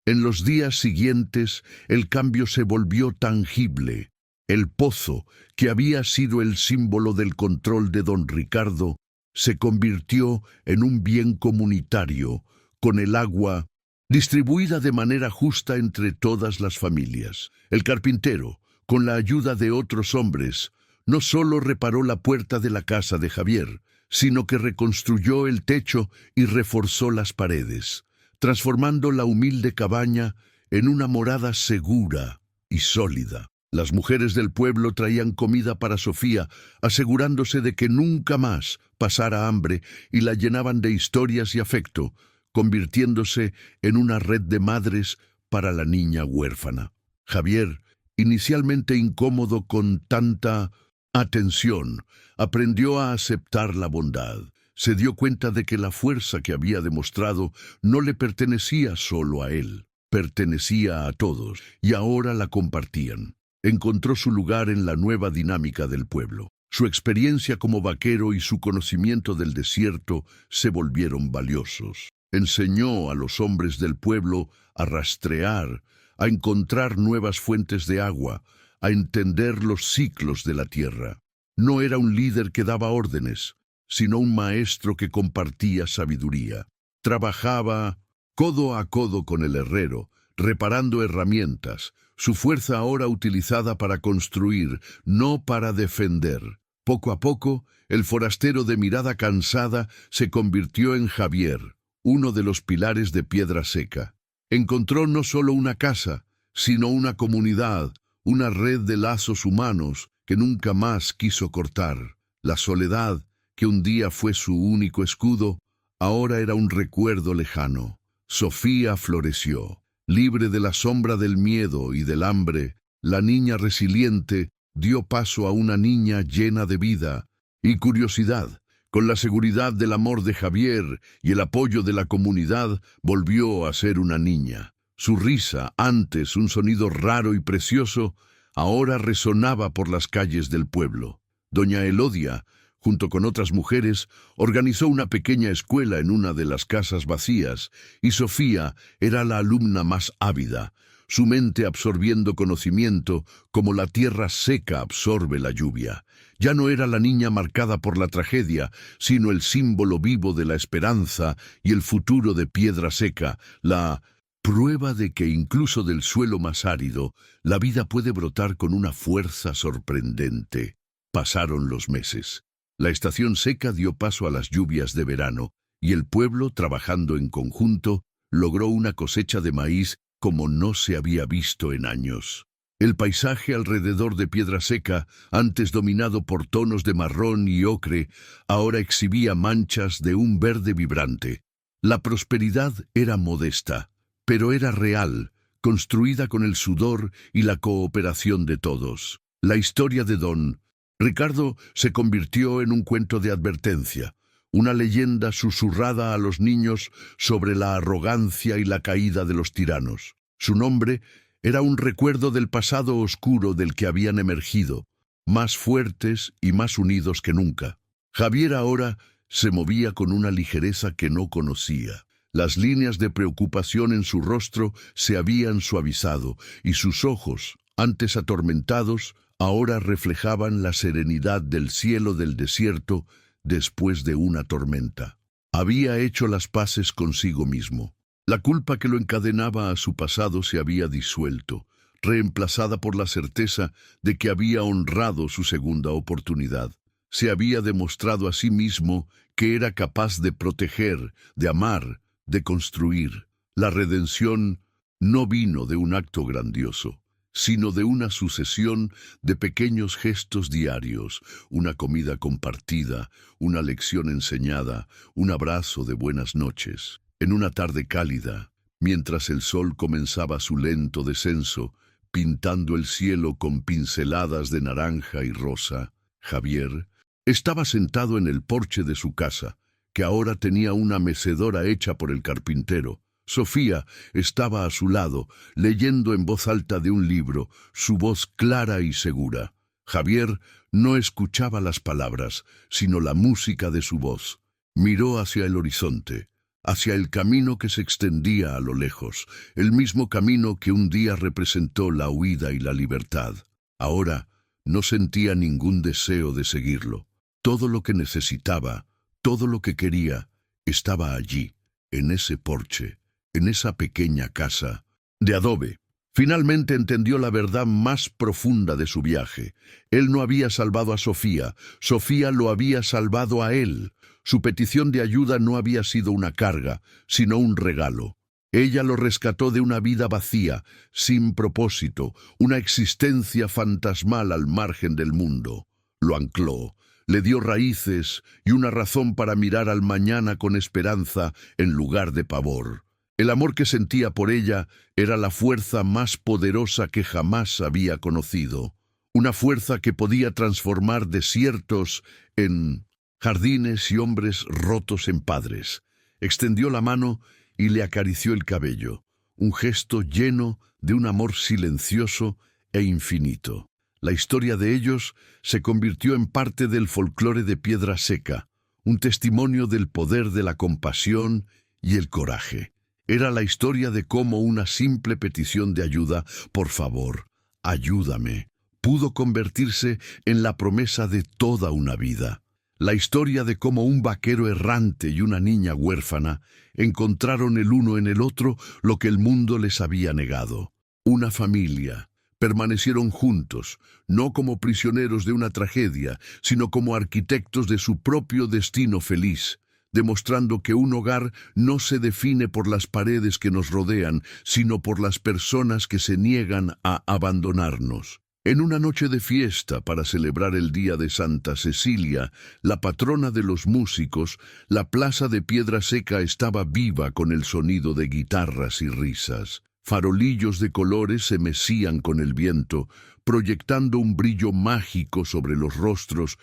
En los días siguientes, el cambio se volvió tangible. El pozo, que había sido el símbolo del control de don Ricardo, se convirtió en un bien comunitario, con el agua distribuida de manera justa entre todas las familias. El carpintero, con la ayuda de otros hombres, no solo reparó la puerta de la casa de Javier, sino que reconstruyó el techo y reforzó las paredes, transformando la humilde cabaña en una morada segura y sólida. Las mujeres del pueblo traían comida para Sofía, asegurándose de que nunca más pasara hambre, y la llenaban de historias y afecto, convirtiéndose en una red de madres para la niña huérfana. Javier, inicialmente incómodo con tanta atención, aprendió a aceptar la bondad. Se dio cuenta de que la fuerza que había demostrado no le pertenecía solo a él, pertenecía a todos, y ahora la compartían. Encontró su lugar en la nueva dinámica del pueblo. Su experiencia como vaquero y su conocimiento del desierto se volvieron valiosos. Enseñó a los hombres del pueblo a rastrear, a encontrar nuevas fuentes de agua, a entender los ciclos de la tierra. No era un líder que daba órdenes, sino un maestro que compartía sabiduría. Trabajaba codo a codo con el herrero, reparando herramientas, su fuerza ahora utilizada para construir, no para defender. Poco a poco, el forastero de mirada cansada se convirtió en Javier, uno de los pilares de Piedra Seca. Encontró no solo una casa, sino una comunidad, una red de lazos humanos que nunca más quiso cortar. La soledad, que un día fue su único escudo, ahora era un recuerdo lejano. Sofía floreció. Libre de la sombra del miedo y del hambre, la niña resiliente dio paso a una niña llena de vida y curiosidad. Con la seguridad del amor de Javier y el apoyo de la comunidad, volvió a ser una niña. Su risa, antes un sonido raro y precioso, ahora resonaba por las calles del pueblo. Doña Elodia, junto con otras mujeres, organizó una pequeña escuela en una de las casas vacías, y Sofía era la alumna más ávida, su mente absorbiendo conocimiento como la tierra seca absorbe la lluvia. Ya no era la niña marcada por la tragedia, sino el símbolo vivo de la esperanza y el futuro de Piedra Seca, la prueba de que incluso del suelo más árido, la vida puede brotar con una fuerza sorprendente. Pasaron los meses. La estación seca dio paso a las lluvias de verano, y el pueblo, trabajando en conjunto, logró una cosecha de maíz como no se había visto en años. El paisaje alrededor de Piedra Seca, antes dominado por tonos de marrón y ocre, ahora exhibía manchas de un verde vibrante. La prosperidad era modesta, pero era real, construida con el sudor y la cooperación de todos. La historia de don Ricardo se convirtió en un cuento de advertencia, una leyenda susurrada a los niños sobre la arrogancia y la caída de los tiranos. Su nombre era un recuerdo del pasado oscuro del que habían emergido, más fuertes y más unidos que nunca. Javier ahora se movía con una ligereza que no conocía. Las líneas de preocupación en su rostro se habían suavizado y sus ojos, antes atormentados, ahora reflejaban la serenidad del cielo del desierto después de una tormenta. Había hecho las paces consigo mismo. La culpa que lo encadenaba a su pasado se había disuelto, reemplazada por la certeza de que había honrado su segunda oportunidad. Se había demostrado a sí mismo que era capaz de proteger, de amar, de construir. La redención no vino de un acto grandioso, sino de una sucesión de pequeños gestos diarios, una comida compartida, una lección enseñada, un abrazo de buenas noches. En una tarde cálida, mientras el sol comenzaba su lento descenso, pintando el cielo con pinceladas de naranja y rosa, Javier estaba sentado en el porche de su casa, que ahora tenía una mecedora hecha por el carpintero. Sofía estaba a su lado, leyendo en voz alta de un libro, su voz clara y segura. Javier no escuchaba las palabras, sino la música de su voz. Miró hacia el horizonte, hacia el camino que se extendía a lo lejos, el mismo camino que un día representó la huida y la libertad. Ahora no sentía ningún deseo de seguirlo. Todo lo que necesitaba, todo lo que quería, estaba allí, en ese porche, en esa pequeña casa de adobe. Finalmente entendió la verdad más profunda de su viaje. Él no había salvado a Sofía, Sofía lo había salvado a él. Su petición de ayuda no había sido una carga, sino un regalo. Ella lo rescató de una vida vacía, sin propósito, una existencia fantasmal al margen del mundo. Lo ancló, le dio raíces y una razón para mirar al mañana con esperanza en lugar de pavor. El amor que sentía por ella era la fuerza más poderosa que jamás había conocido. Una fuerza que podía transformar desiertos en jardines y hombres rotos en padres. Extendió la mano y le acarició el cabello, un gesto lleno de un amor silencioso e infinito. La historia de ellos se convirtió en parte del folclore de Piedra Seca, un testimonio del poder de la compasión y el coraje. Era la historia de cómo una simple petición de ayuda, por favor, ayúdame, pudo convertirse en la promesa de toda una vida. La historia de cómo un vaquero errante y una niña huérfana encontraron el uno en el otro lo que el mundo les había negado. Una familia. Permanecieron juntos, no como prisioneros de una tragedia, sino como arquitectos de su propio destino feliz, demostrando que un hogar no se define por las paredes que nos rodean, sino por las personas que se niegan a abandonarnos. En una noche de fiesta para celebrar el día de Santa Cecilia, la patrona de los músicos, la plaza de Piedra Seca estaba viva con el sonido de guitarras y risas. Farolillos de colores se mecían con el viento, proyectando un brillo mágico sobre los rostros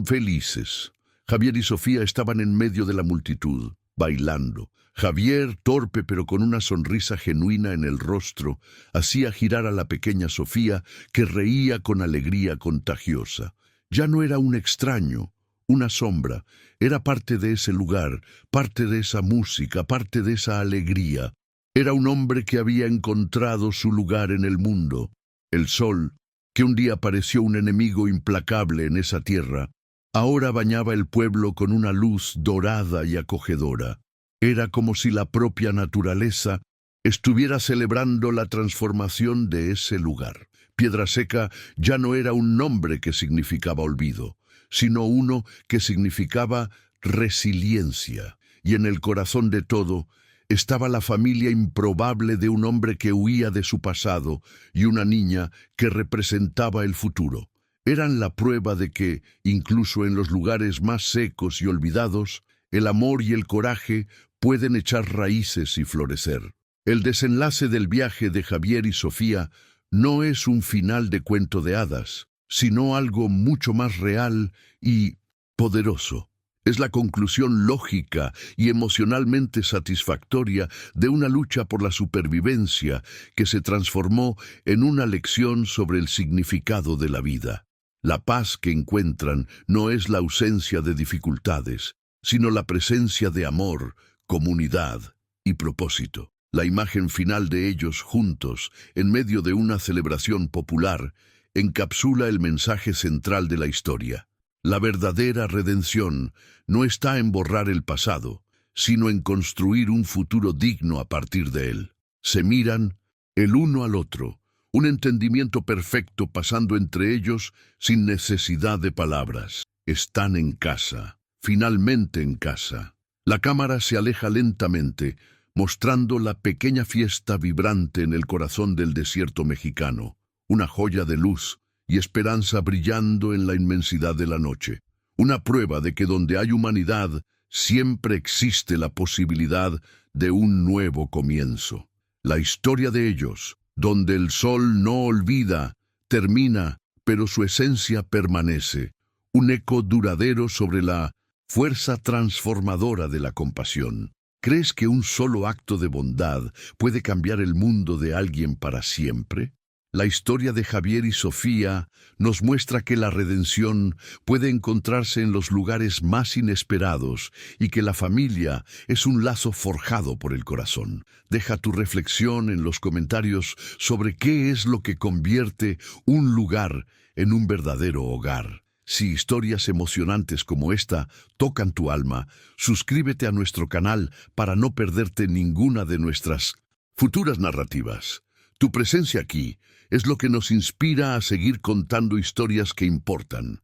felices. Javier y Sofía estaban en medio de la multitud, bailando. Javier, torpe pero con una sonrisa genuina en el rostro, hacía girar a la pequeña Sofía, que reía con alegría contagiosa. Ya no era un extraño, una sombra, era parte de ese lugar, parte de esa música, parte de esa alegría. Era un hombre que había encontrado su lugar en el mundo. El sol, que un día pareció un enemigo implacable en esa tierra, ahora bañaba el pueblo con una luz dorada y acogedora. Era como si la propia naturaleza estuviera celebrando la transformación de ese lugar. Piedra Seca ya no era un nombre que significaba olvido, sino uno que significaba resiliencia. Y en el corazón de todo estaba la familia improbable de un hombre que huía de su pasado y una niña que representaba el futuro. Eran la prueba de que, incluso en los lugares más secos y olvidados, el amor y el coraje pueden echar raíces y florecer. El desenlace del viaje de Javier y Sofía no es un final de cuento de hadas, sino algo mucho más real y poderoso. Es la conclusión lógica y emocionalmente satisfactoria de una lucha por la supervivencia que se transformó en una lección sobre el significado de la vida. La paz que encuentran no es la ausencia de dificultades, sino la presencia de amor, comunidad y propósito. La imagen final de ellos juntos, en medio de una celebración popular, encapsula el mensaje central de la historia. La verdadera redención no está en borrar el pasado, sino en construir un futuro digno a partir de él. Se miran el uno al otro, un entendimiento perfecto pasando entre ellos sin necesidad de palabras. Están en casa, finalmente en casa. La cámara se aleja lentamente, mostrando la pequeña fiesta vibrante en el corazón del desierto mexicano, una joya de luz y esperanza brillando en la inmensidad de la noche. Una prueba de que donde hay humanidad, siempre existe la posibilidad de un nuevo comienzo. La historia de ellos, donde el sol no olvida, termina, pero su esencia permanece, un eco duradero sobre la fuerza transformadora de la compasión. ¿Crees que un solo acto de bondad puede cambiar el mundo de alguien para siempre? La historia de Javier y Sofía nos muestra que la redención puede encontrarse en los lugares más inesperados y que la familia es un lazo forjado por el corazón. Deja tu reflexión en los comentarios sobre qué es lo que convierte un lugar en un verdadero hogar. Si historias emocionantes como esta tocan tu alma, suscríbete a nuestro canal para no perderte ninguna de nuestras futuras narrativas. Tu presencia aquí es lo que nos inspira a seguir contando historias que importan.